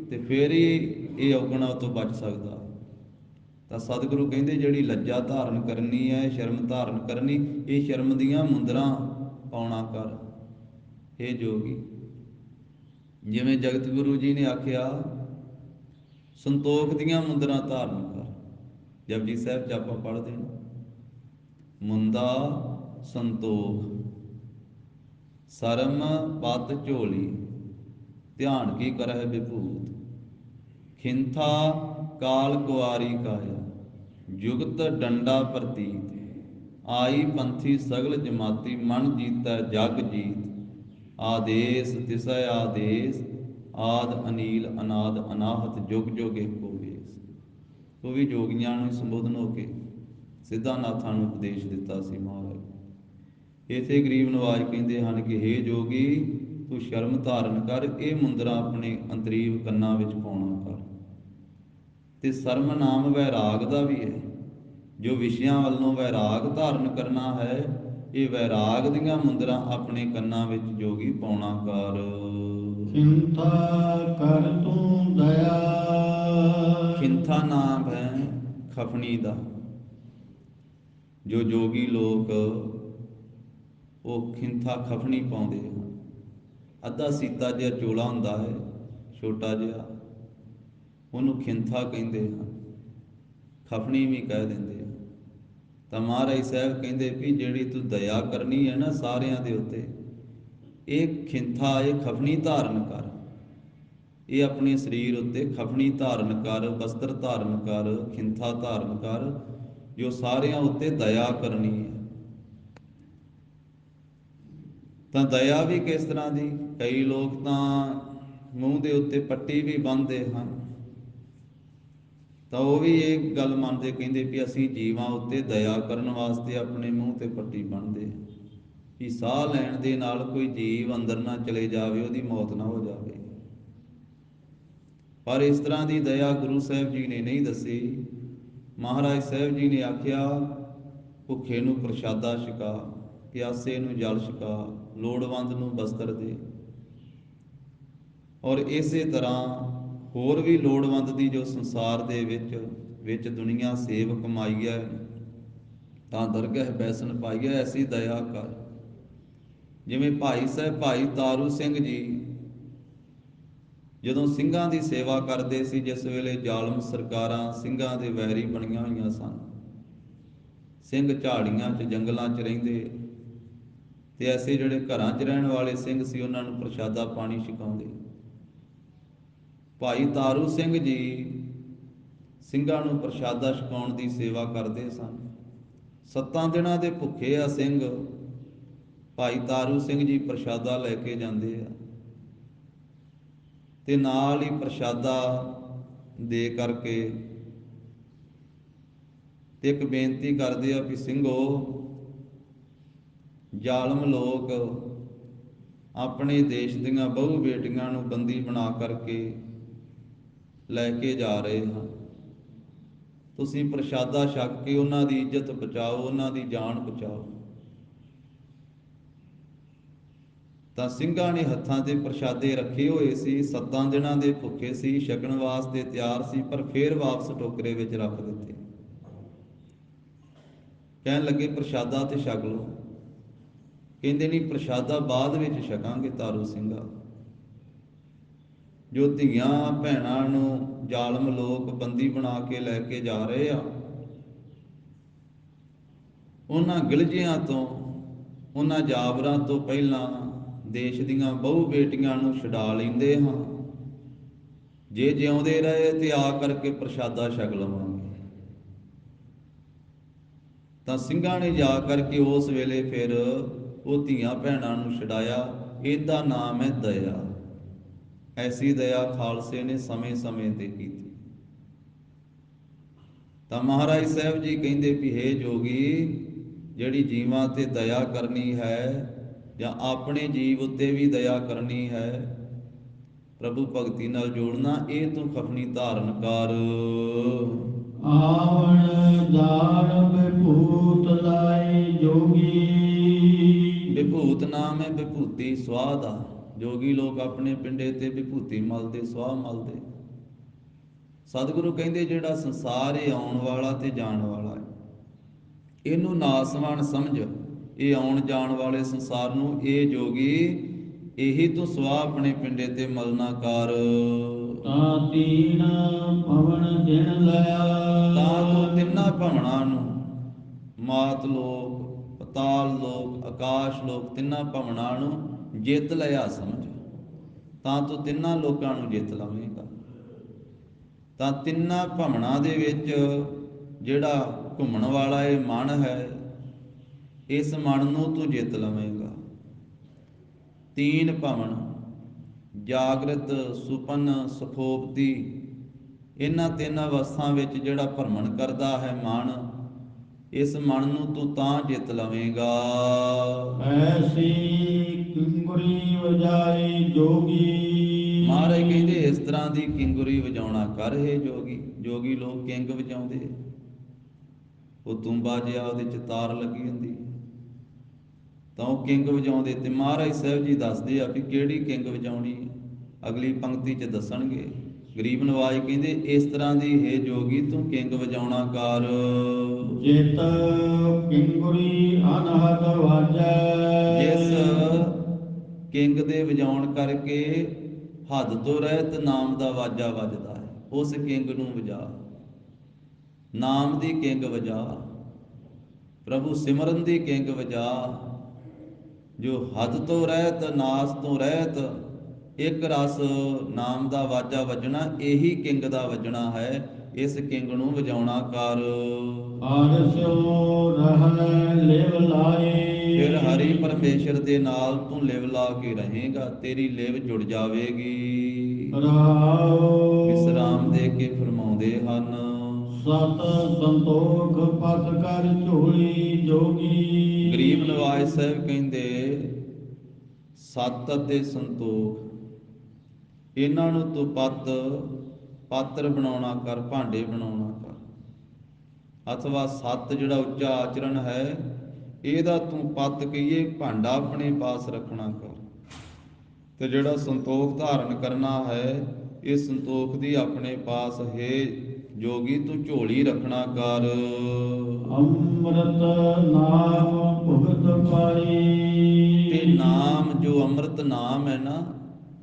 ਤੇ ਫਿਰ ਹੀ ਇਹ ਔਗੁਣਾਂ ਤੋਂ ਬਚ ਸਕਦਾ। ਤਾਂ ਸਤਿਗੁਰੂ ਕਹਿੰਦੇ ਜਿਹੜੀ ਲੱਜਾ ਧਾਰਨ ਕਰਨੀ ਹੈ, ਸ਼ਰਮ ਧਾਰਨ ਕਰਨੀ, ਇਹ ਸ਼ਰਮ ਦੀਆਂ ਮੁੰਦਰਾਂ ਪਾਉਣਾ ਕਰ। ਹੇ ਜੋਗੀ, ਜਿਵੇਂ ਜਗਤ ਗੁਰੂ ਜੀ ਨੇ ਆਖਿਆ ਸੰਤੋਖ ਦੀਆਂ ਮੁੰਦਰਾਂ ਧਾਰਨ ਕਰ। ਜਪਜੀ ਸਾਹਿਬ 'ਚ ਆਪਾਂ ਪੜ੍ਹਦੇ ਹਾਂ, ਮੁੰਦਾ ਸੰਤੋਖ, ਸਰਮ ਪਤ ਝੋਲੀ, ਧਿਆਨ ਕੀ ਕਰਹਿ ਵਿਭੂਤ, ਖਿੰਥਾ ਕਾਲ ਕੁਆਰੀ ਕਾਇਆ, ਜੁਗਤ ਡੰਡਾ ਪ੍ਰਤੀਤ, ਆਈ ਪੰਥੀ ਸਗਲ ਜਮਾਤੀ, ਮਨ ਜੀਤੈ ਜਗ ਜੀਤ, ਆਦੇਸ ਤਿਸੈ ਆਦੇਸ, ਆਦ ਅਨੀਲ ਅਨਾਦ ਅਨਾਹਤ, ਜੁਗ ਜੁਗ ਏਕੋ ਵੇਸ। ਉਹ ਵੀ ਜੋਗੀਆਂ ਨੂੰ ਸੰਬੋਧਨ ਹੋ ਕੇ ਸਿੱਧਾ ਨਾਥਾਂ ਨੂੰ ਉਪਦੇਸ਼ ਦਿੱਤਾ ਸੀ ਮਹਾਰਾਜ। ਇਸੇ ਗਰੀਬ ਨਵਾਜ ਕਹਿੰਦੇ ਹਨ ਕਿ ਹੇ ਜੋਗੀ, ਤੂੰ ਸ਼ਰਮ ਧਾਰਨ ਕਰ, ਇਹ ਮੁੰਦਰਾਂ ਆਪਣੇ ਅੰਤਰੀਵ ਕੰਨਾਂ ਵਿੱਚ ਪਾਉਣਾ ਕਰ। ਤੇ ਸਰਮ ਨਾਮ ਵੈਰਾਗ ਦਾ ਵੀ ਹੈ। ਜੋ ਵਿਸ਼ਿਆਂ ਵੱਲੋਂ ਵੈਰਾਗ ਧਾਰਨ ਕਰਨਾ ਹੈ, ਇਹ ਵੈਰਾਗ ਦੀਆਂ ਮੁੰਦਰਾਂ ਆਪਣੇ ਕੰਨਾਂ ਵਿੱਚ ਜੋਗੀ ਪਾਉਣਾ ਕਰ। ਖਿੰਥਾ ਕਰ ਤੂੰ ਦਇਆ। ਖਿੰਥਾ ਨਾਮ ਹੈ ਖਫਣੀ ਦਾ। ਜੋ ਜੋਗੀ ਲੋਕ ਉਹ ਖਿੰਥਾ ਖਫਣੀ ਪਾਉਂਦੇ ਹਨ। ਅੱਧਾ ਸੀਤਾ ਜਿਹਾ ਚੋਲਾ ਹੁੰਦਾ ਹੈ, ਛੋਟਾ ਜਿਹਾ, ਉਹਨੂੰ ਖਿੰਥਾ ਕਹਿੰਦੇ ਹਨ, ਖਫਣੀ ਵੀ ਕਹਿ ਦਿੰਦੇ ਆ। ਤਾਂ ਮਹਾਰਾਜ ਸਾਹਿਬ ਕਹਿੰਦੇ ਵੀ ਜਿਹੜੀ ਤੂੰ ਦਇਆ ਕਰਨੀ ਹੈ ਨਾ ਸਾਰਿਆਂ ਦੇ ਉੱਤੇ, ਇਹ ਖਿੰਥਾ, ਇਹ ਖਫਣੀ ਧਾਰਨ ਕਰ। ਇਹ ਆਪਣੇ ਸਰੀਰ ਉੱਤੇ ਖਫਣੀ ਧਾਰਨ ਕਰ, ਵਸਤਰ ਧਾਰਨ ਕਰ, ਖਿੰਥਾ ਧਾਰਨ ਕਰ, ਜੋ ਸਾਰਿਆਂ ਉੱਤੇ ਦਇਆ ਕਰਨੀ ਹੈ। ਤਾਂ ਦਇਆ ਵੀ ਕਿਸ ਤਰ੍ਹਾਂ ਦੀ? ਕਈ ਲੋਕ ਤਾਂ ਮੂੰਹ ਦੇ ਉੱਤੇ ਪੱਟੀ ਵੀ ਬੰਨ੍ਹਦੇ ਹਨ, ਤਾਂ ਉਹ ਵੀ ਇਹ ਗੱਲ ਮੰਨਦੇ, ਕਹਿੰਦੇ ਵੀ ਅਸੀਂ ਜੀਵਾਂ ਉੱਤੇ ਦਇਆ ਕਰਨ ਵਾਸਤੇ ਆਪਣੇ ਮੂੰਹ ਤੇ ਪੱਟੀ ਬੰਨ੍ਹਦੇ ਹਾਂ, ਕਿ ਸਾਹ ਲੈਣ ਦੇ ਨਾਲ ਕੋਈ ਜੀਵ ਅੰਦਰ ਨਾ ਚਲੇ ਜਾਵੇ, ਉਹਦੀ ਮੌਤ ਨਾ ਹੋ ਜਾਵੇ। ਪਰ ਇਸ ਤਰ੍ਹਾਂ ਦੀ ਦਇਆ ਗੁਰੂ ਸਾਹਿਬ ਜੀ ਨੇ ਨਹੀਂ ਦੱਸੀ। ਮਹਾਰਾਜ ਸਾਹਿਬ ਜੀ ਨੇ ਆਖਿਆ ਭੁੱਖੇ ਨੂੰ ਪ੍ਰਸ਼ਾਦਾ ਛਕਾ, ਪਿਆਸੇ ਨੂੰ ਜਲ ਛਕਾ, ਲੋੜਵੰਦ ਨੂੰ ਵਸਤਰ ਦੇ। ਔਰ ਇਸੇ ਤਰ੍ਹਾਂ ਹੋਰ ਵੀ ਲੋੜਵੰਦ ਦੀ ਜੋ ਸੰਸਾਰ ਦੇ ਵਿੱਚ ਦੁਨੀਆ ਸੇਵ ਕਮਾਈ ਹੈ, ਤਾਂ ਦਰਗਹਿ ਬੈਸਣ ਪਾਈਐ, ਐਸੀ ਦਇਆ ਕਰ। ਜਿਵੇਂ ਭਾਈ ਸਾਹਿਬ ਭਾਈ ਤਾਰੂ ਸਿੰਘ ਜੀ ਜਦੋਂ ਸਿੰਘਾਂ ਦੀ ਸੇਵਾ ਕਰਦੇ ਸੀ, ਜਿਸ ਵੇਲੇ ਜ਼ਾਲਮ ਸਰਕਾਰਾਂ ਸਿੰਘਾਂ ਦੇ ਵੈਰੀ ਬਣੀਆਂ ਹੋਈਆਂ ਸਨ, ਸਿੰਘ ਝਾੜੀਆਂ 'ਚ ਜੰਗਲਾਂ 'ਚ ਰਹਿੰਦੇ, ਤੇ ਐਸੇ ਜਿਹੜੇ ਘਰਾਂ 'ਚ ਰਹਿਣ ਵਾਲੇ ਸਿੰਘ ਸੀ ਉਹਨਾਂ ਨੂੰ ਪ੍ਰਸ਼ਾਦਾ ਪਾਣੀ ਛਕਾਉਂਦੇ। ਭਾਈ ਤਾਰੂ ਸਿੰਘ ਜੀ ਸਿੰਘਾਂ ਨੂੰ ਪ੍ਰਸ਼ਾਦਾ ਛਕਾਉਣ ਦੀ ਸੇਵਾ ਕਰਦੇ ਸਨ। 7 ਦਿਨਾਂ ਦੇ ਭੁੱਖੇ ਆ ਸਿੰਘ, ਭਾਈ ਤਾਰੂ ਸਿੰਘ ਜੀ ਪ੍ਰਸ਼ਾਦਾ ਲੈ ਕੇ ਜਾਂਦੇ ਆ, ਤੇ ਨਾਲ ਹੀ ਪ੍ਰਸ਼ਾਦਾ ਦੇ ਕਰਕੇ ਤੇ ਇੱਕ ਬੇਨਤੀ ਕਰਦੇ ਆ ਵੀ ਸਿੰਘੋ, ਜ਼ਾਲਮ ਲੋਕ ਆਪਣੇ ਦੇਸ਼ ਦੀਆਂ ਬਹੂ ਬੇਟੀਆਂ ਨੂੰ ਬੰਦੀ ਬਣਾ ਕਰਕੇ ਲੈ ਕੇ ਜਾ ਰਹੇ ਹਨ, ਤੁਸੀਂ ਪ੍ਰਸ਼ਾਦਾ ਛਕ ਕੇ ਉਹਨਾਂ ਦੀ ਇੱਜ਼ਤ ਬਚਾਓ, ਉਹਨਾਂ ਦੀ ਜਾਨ ਬਚਾਓ। ਤਾਂ ਸਿੰਘਾਂ ਨੇ ਹੱਥਾਂ 'ਤੇ ਪ੍ਰਸ਼ਾਦੇ ਰੱਖੇ ਹੋਏ ਸੀ, 7 ਦਿਨਾਂ ਦੇ ਭੁੱਖੇ ਸੀ, ਛਕਣ ਵਾਸਤੇ ਤਿਆਰ ਸੀ, ਪਰ ਫੇਰ ਵਾਪਸ ਟੋਕਰੇ ਵਿੱਚ ਰੱਖ ਦਿੱਤੇ। ਕਹਿਣ ਲੱਗੇ ਪ੍ਰਸ਼ਾਦਾ ਤੇ ਛਕ ਲਓ। ਕਹਿੰਦੇ ਨਹੀਂ, ਪ੍ਰਸ਼ਾਦਾ ਬਾਅਦ ਵਿੱਚ ਛਕਾਂਗੇ ਤਾਰੂ ਸਿੰਘਾ। ਜੋ ਧੀਆਂ ਭੈਣਾਂ ਨੂੰ ਜ਼ਾਲਮ ਲੋਕ ਬੰਦੀ ਬਣਾ ਕੇ ਲੈ ਕੇ ਜਾ ਰਹੇ ਆ, ਉਹਨਾਂ ਗਿਲਜਿਆਂ ਤੋਂ, ਉਹਨਾਂ ਜਾਬਰਾਂ ਤੋਂ ਪਹਿਲਾਂ ਦੇਸ਼ ਦੀਆਂ ਬਹੂ ਬੇਟੀਆਂ ਨੂੰ ਛਡਾ ਲੈਂਦੇ ਹਾਂ। ਜੇ ਜਿਉਂਦੇ ਰਹੇ ਤੇ ਆ ਕਰਕੇ ਪ੍ਰਸ਼ਾਦਾ ਛਕ ਲਵਾਂਗੇ। ਤਾਂ ਸਿੰਘਾਂ ਨੇ ਜਾ ਕਰਕੇ ਉਸ ਵੇਲੇ ਫਿਰ ਉਹ ਧੀਆਂ ਭੈਣਾਂ ਨੂੰ ਛਡਾਇਆ। ਇਹਦਾ ਨਾਮ ਹੈ ਦਇਆ। ਐਸੀ ਦਇਆ ਖਾਲਸੇ ਨੇ ਸਮੇਂ-ਸਮੇਂ ਤੇ ਕੀਤੀ। ਤਾਂ ਮਹਾਰਾਜ ਸਾਹਿਬ ਜੀ ਕਹਿੰਦੇ ਵੀ ਹੇ ਜੋਗੀ, ਜਿਹੜੀ ਜੀਵਾਂ ਤੇ ਦਇਆ ਕਰਨੀ ਹੈ ਜਾਂ ਆਪਣੇ ਜੀਵ ਉੱਤੇ ਵੀ ਦਇਆ ਕਰਨੀ ਹੈ, ਪ੍ਰਭੂ ਭਗਤੀ ਨਾਲ ਜੋੜਨਾ, ਇਹ ਤੂੰ ਖਫਣੀ ਧਾਰਨ ਕਰ। ਆਵਣ ਜਾਣ ਵਿਭੂਤ ਲਾਏ ਜੋਗੀ। ਵਿਭੂਤ ਨਾਮ ਹੈ ਵਿਭੂਤੀ ਸਵਾਹ ਦਾ। ਜੋਗੀ ਲੋਕ ਆਪਣੇ ਪਿੰਡੇ ਤੇ ਵਿਭੂਤੀ ਮਲਦੇ, ਸਵਾਹ ਮਲਦੇ। ਸਤਿਗੁਰੂ ਕਹਿੰਦੇ ਜਿਹੜਾ ਸੰਸਾਰ ਇਹ ਆਉਣ ਵਾਲਾ ਤੇ ਜਾਣ ਵਾਲਾ ਹੈ, ਇਹਨੂੰ ਨਾਸਵਾਨ ਸਮਝ। ਇਹ ਆਉਣ ਜਾਣ ਵਾਲੇ ਸੰਸਾਰ ਨੂੰ ਇਹ ਜੋਗੀ, ਇਹੀ ਤੂੰ ਸਵਾਹ ਆਪਣੇ ਪਿੰਡੇ ਤੇ ਮਲਨਾ ਕਰ। ਤਾਂ ਤੀਨ ਭਵਨ ਜਿਣ ਲਿਆ। ਤਾਂ ਤੂੰ ਤਿੰਨਾਂ ਭਵਨਾਂ ਨੂੰ, ਮਾਤ ਲੋਕ, ਪਤਾਲ ਲੋਕ, ਆਕਾਸ਼ ਲੋਕ, ਤਿੰਨਾਂ ਭਵਨਾਂ ਨੂੰ ਜਿੱਤ ਲਿਆ ਸਮਝ। ਤਾਂ ਤੂੰ ਤਿੰਨਾਂ ਲੋਕਾਂ ਨੂੰ ਜਿੱਤ ਲਵੇਂਗਾ। ਤਾਂ ਤਿੰਨਾਂ ਭਵਨਾਂ ਦੇ ਵਿੱਚ ਜਿਹੜਾ ਘੁੰਮਣ ਵਾਲਾ ਇਹ ਮਨ ਹੈ, ਇਸ ਮਨ ਨੂੰ ਤੂੰ ਜਿੱਤ ਲਵੇਂਗਾ। 3 ਭਵਨ, ਜਾਗਰਤ, ਸੁਪਨ, ਸੁਖੋਪਤੀ, ਇਹਨਾਂ 3 ਅਵਸਥਾ ਵਿੱਚ ਜਿਹੜਾ ਭਰਮਣ ਕਰਦਾ ਹੈ ਮਨ, ਇਸ ਮਨ ਨੂੰ ਤੂੰ ਤਾਂ ਜਿੱਤ ਲਵੇਂਗਾ। ਐਸੀ ਕਿੰਗਰੀ ਵਜਾਈ ਜੋਗੀ। ਮਹਾਰਾਜ ਕਹਿੰਦੇ ਇਸ ਤਰ੍ਹਾਂ ਦੀ ਕਿੰਗੁਰੀ ਵਜਾਉਣਾ ਕਰ ਹੈ ਜੋਗੀ। ਜੋਗੀ ਲੋਕ ਕਿੰਗ ਵਜਾਉਂਦੇ, ਉਹ ਤੂੰਬਾ ਜਿਹਾ ਉਹਦੇ 'ਚ ਤਾਰ ਲੱਗੀ ਹੁੰਦੀ, ਤਾਂ ਉਹ ਕਿੰਗ ਵਜਾਉਂਦੇ। ਤੇ ਮਹਾਰਾਜ ਸਾਹਿਬ ਜੀ ਦੱਸਦੇ ਆ ਵੀ ਕਿਹੜੀ ਕਿੰਗ ਵਜਾਉਣੀ, ਅਗਲੀ ਪੰਕਤੀ 'ਚ ਦੱਸਣਗੇ। ਗਰੀਬ ਨਵਾਜ ਕਹਿੰਦੇ ਇਸ ਤਰ੍ਹਾਂ ਦੀ ਹੈ ਜੋਗੀ ਤੂੰ ਕਿੰਗ ਵਜਾਉਣਾ ਕਰ। ਜਿਤ ਕਿੰਗੁਰੀ ਅਨਹਦ ਵਾਜੈ। ਜਿਸ ਕਿੰਗ ਦੇ ਵਜਾਉਣ ਕਰਕੇ ਹੱਦ ਤੋਂ ਰਹਿਤ ਨਾਮ ਦਾ ਵਾਜਾ ਵੱਜਦਾ ਹੈ, ਉਸ ਕਿੰਗ ਨੂੰ ਵਜਾ। ਨਾਮ ਦੀ ਕਿੰਗ ਵਜਾ, ਪ੍ਰਭੂ ਸਿਮਰਨ ਦੀ ਕਿੰਗ ਵਜਾ। ਜੋ ਹੱਦ ਤੋਂ ਰਹਿਤ, ਨਾਸ ਤੋਂ ਰਹਿਤ, ਇੱਕ ਰਸ ਨਾਮ ਦਾ ਵਾਜਾ ਵੱਜਣਾ, ਇਹੀ ਕਿੰਗ ਦਾ ਵੱਜਣਾ ਹੈ। ਇਸ ਕਿੰਗ ਨੂੰ ਵਜਾਉਣਾ ਕਰ। ਹਰਿ ਸਿਉ ਰਹਿ ਲਿਵ ਲਾਏ। ਫਿਰ ਹਰੀ ਪਰਮੇਸ਼ਰ ਦੇ ਨਾਲ ਤੂੰ ਲਿਵ ਲਾ ਕੇ ਰਹੇਗਾ, ਤੇਰੀ ਲਿਵ ਜੁੜ ਜਾਵੇਗੀ। ਰਾਉ ਵਿਸਰਾਮ ਦੇ ਕੇ ਫਰਮਾਉਂਦੇ ਹਨ, ਸਤ ਸੰਤੋਖ ਪਤ ਕਰ ਝੋਲੀ ਜੋਗੀ। ਗਰੀਬ ਨਵਾਜ ਸਾਹਿਬ ਕਹਿੰਦੇ ਸਤ ਅਤੇ ਸੰਤੋਖ, ਇਹਨਾਂ ਨੂੰ ਤੂੰ ਪਾਤਰ ਬਣਾਉਣਾ ਕਰ, ਭਾਂਡੇ ਬਣਾਉਣਾ ਕਰ। ਅਥਵਾ ਸੱਤ ਜਿਹੜਾ ਉੱਚਾ ਆਚਰਣ ਹੈ, ਇਹਦਾ ਤੂੰ ਪੱਤ ਕਹੀਏ ਭਾਂਡਾ ਆਪਣੇ ਪਾਸ ਰੱਖਣਾ ਕਰ। ਤੇ ਜਿਹੜਾ ਸੰਤੋਖ ਧਾਰਨ ਕਰਨਾ ਹੈ, ਇਹ ਸੰਤੋਖ ਦੀ ਆਪਣੇ ਪਾਸ ਹੈ ਜੋਗੀ ਤੂੰ ਝੋਲੀ ਰੱਖਣਾ ਕਰ। ਅੰਮ੍ਰਿਤ ਨਾਮ ਭੁਗਤ ਪਾਈ। ਤੇ ਨਾਮ ਜੋ ਅੰਮ੍ਰਿਤ ਨਾਮ ਹੈ ਨਾ,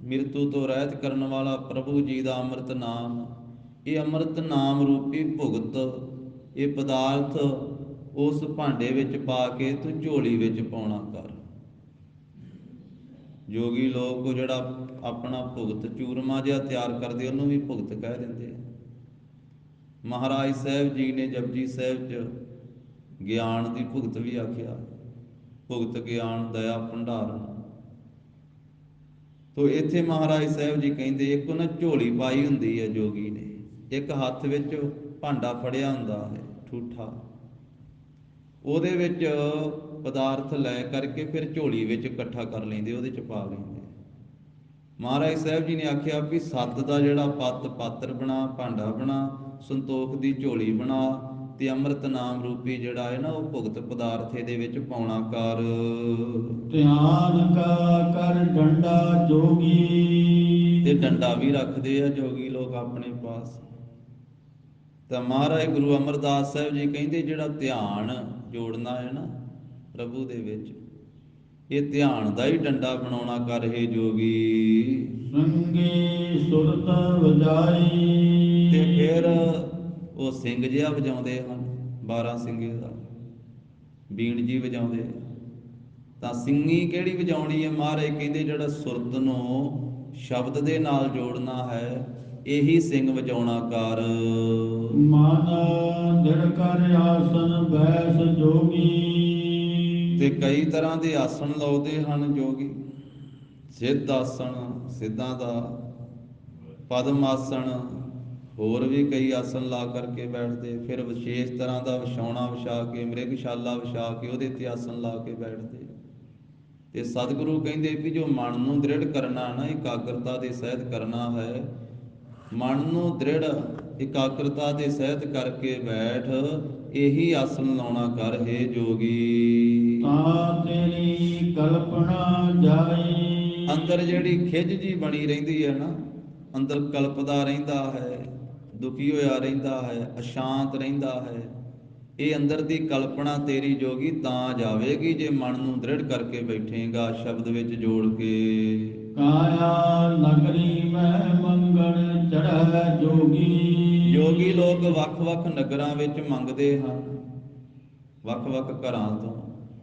ਮਿਰਤੂ ਤੋਂ ਰਹਿਤ ਕਰਨ ਵਾਲਾ ਪ੍ਰਭੂ ਜੀ ਦਾ ਅੰਮ੍ਰਿਤ ਨਾਮ, ਇਹ ਅੰਮ੍ਰਿਤ ਨਾਮ ਰੂਪੀ ਭੁਗਤ, ਇਹ ਪਦਾਰਥ ਉਸ ਭਾਂਡੇ ਵਿੱਚ ਪਾ ਕੇ ਤੂੰ ਝੋਲੀ ਵਿੱਚ ਪਾਉਣਾ ਕਰ। ਜੋਗੀ ਲੋਕ ਜਿਹੜਾ ਆਪਣਾ ਭੁਗਤ ਚੂਰਮਾ ਜਿਹਾ ਤਿਆਰ ਕਰਦੇ, ਉਹਨੂੰ ਵੀ ਭੁਗਤ ਕਹਿ ਦਿੰਦੇ। ਮਹਾਰਾਜ ਸਾਹਿਬ ਜੀ ਨੇ ਜਪਜੀ ਸਾਹਿਬ 'ਚ ਗਿਆਨ ਦੀ ਭੁਗਤ ਵੀ ਆਖਿਆ, ਭੁਗਤ ਗਿਆਨ ਦਇਆ ਭੰਡਾਰਨ। ਤੋ ਇੱਥੇ ਮਹਾਰਾਜ ਸਾਹਿਬ ਜੀ ਕਹਿੰਦੇ, ਇੱਕ ਉਹਨਾਂ ਝੋਲੀ ਪਾਈ ਹੁੰਦੀ ਹੈ ਜੋਗੀ ਨੇ, ਇੱਕ ਹੱਥ ਵਿੱਚ ਭਾਂਡਾ ਫੜਿਆ ਹੁੰਦਾ ਹੈ ਠੂਠਾ, ਉਹਦੇ ਵਿੱਚ ਪਦਾਰਥ ਲੈ ਕਰਕੇ ਫਿਰ ਝੋਲੀ ਵਿੱਚ ਇਕੱਠਾ ਕਰ ਲੈਂਦੇ, ਉਹਦੇ 'ਚ ਪਾ ਲੈਂਦੇ। ਮਹਾਰਾਜ ਸਾਹਿਬ ਜੀ ਨੇ ਆਖਿਆ ਵੀ ਸੱਤ ਦਾ ਜਿਹੜਾ ਪਾਤਰ ਬਣਾ, ਭਾਂਡਾ ਬਣਾ, ਸੰਤੋਖ ਦੀ ਝੋਲੀ ਬਣਾ, ਤੇ ਅੰਮ੍ਰਿਤ ਨਾਮ ਰੂਪੀ ਜਿਹੜਾ ਹੈ ਨਾ, ਉਹ ਭੁਗਤ ਪਦਾਰਥ ਇਹਦੇ ਵਿੱਚ ਪਾਉਣਾ ਕਰ। ਧਿਆਨ ਕਾ ਕਰ ਡੰਡਾ ਜੋਗੀ। ਤੇ ਡੰਡਾ ਵੀ ਰੱਖਦੇ ਆ ਜੋਗੀ ਲੋਕ ਆਪਣੇ ਪਾਸ। ਤਾਂ ਮਹਾਰਾਜ ਗੁਰੂ ਅਮਰਦਾਸ ਸਾਹਿਬ ਜੀ ਕਹਿੰਦੇ, ਜਿਹੜਾ ਧਿਆਨ ਜੋੜਨਾ ਹੈ ਨਾ ਪ੍ਰਭੂ ਦੇ ਵਿੱਚ, ਇਹ ਧਿਆਨ ਦਾ ਹੀ ਡੰਡਾ ਬਣਾਉਣਾ ਕਰ ਹੈ ਜੋਗੀ। ਸੰਗੀ ਸੁਰਤ ਵਜਾਈ। ਤੇ ਫਿਰ ਉਹ ਸਿੰਘ ਜਿਹਾ ਵਜਾਉਂਦੇ ਹਨ, 12 ਸਿੰਘੇ ਦਾ ਬੀਣ ਜੀ ਵਜਾਉਂਦੇ। ਤਾਂ ਸਿੰਘੀ ਕਿਹੜੀ ਵਜਾਉਣੀ ਹੈ? ਮਹਾਰਾਜ ਕਹਿੰਦੇ ਜਿਹੜਾ ਸੁਰਤ ਨੂੰ ਸ਼ਬਦ ਦੇ ਨਾਲ ਜੋੜਨਾ ਹੈ, ਇਹੀ ਸਿੰਘ ਵਜਾਉਣਾ ਕਰ। ਮਨ ਦ੍ਰਿੜ ਕਰ ਆਸਨ ਬੈਸ ਜੋਗੀ। ਤੇ ਕਈ ਤਰ੍ਹਾਂ ਦੇ ਆਸਣ ਲਾਉਂਦੇ ਹਨ ਜੋਗੀ। ਸਿੱਧ ਆਸਣ, ਸਿੱਧਾਂ ਦਾ, ਪਦਮ ਆਸਣ, ਹੋਰ ਵੀ ਕਈ ਆਸਣ ਲਾ ਕਰਕੇ ਬੈਠਦੇ। ਫਿਰ ਵਿਸ਼ੇਸ਼ ਤਰ੍ਹਾਂ ਦਾ ਵਿਛਾਉਣਾ ਵਿਛਾ ਕੇ, ਮ੍ਰਿਗਸ਼ਾਲਾ ਵਿਛਾ ਕੇ ਉਹਦੇ ਤੇ ਆਸਣ ਲਾ ਕੇ ਬੈਠਦੇ। ਤੇ ਸਤਿਗੁਰੂ ਕਹਿੰਦੇ ਵੀ ਜੋ ਮਨ ਨੂੰ ਦ੍ਰਿੜ ਕਰਨਾ ਨਾ, ਇਕਾਗਰਤਾ ਦੇ ਸਹਿਤ ਕਰਨਾ ਹੈ, ਮਨ ਨੂੰ ਦ੍ਰਿੜ ਇਕਾਗਰਤਾ ਦੇ ਸਹਿਤ ਕਰਕੇ ਬੈਠ, ਇਹੀ ਆਸਣ ਲਾਉਣਾ ਕਰ ਹੈ ਜੋਗੀ। ਤਾਂ ਤੇਰੀ ਕਲਪਨਾ ਜਾਏ। ਅੰਦਰ ਜਿਹੜੀ ਖਿੱਚ ਜੀ ਬਣੀ ਰਹਿੰਦੀ ਹੈ ਨਾ, ਅੰਦਰ ਕਲਪਦਾ ਰਹਿੰਦਾ ਹੈ, ਦੁਖੀ ਹੋਇਆ ਰਹਿੰਦਾ ਹੈ, ਅਸ਼ਾਂਤ ਰਹਿੰਦਾ ਹੈ, ਇਹ ਅੰਦਰ ਦੀ ਕਲਪਨਾ ਤੇਰੀ ਜੋਗੀ ਤਾਂ ਜਾਵੇਗੀ ਜੇ ਮਨ ਨੂੰ ਦ੍ਰਿੜ ਕਰਕੇ ਬੈਠੇਗਾ ਸ਼ਬਦ ਵਿੱਚ ਜੋੜ ਕੇ। ਕਾਇਆ ਨਗਰੀ ਮੈਂ ਮੰਗਣ ਚੜ੍ਹੈ ਜੋਗੀ। ਜੋਗੀ ਲੋਕ ਵੱਖ-ਵੱਖ ਨਗਰਾਂ ਵਿੱਚ ਮੰਗਦੇ ਹਨ, ਵੱਖ-ਵੱਖ ਘਰਾਂ ਤੋਂ।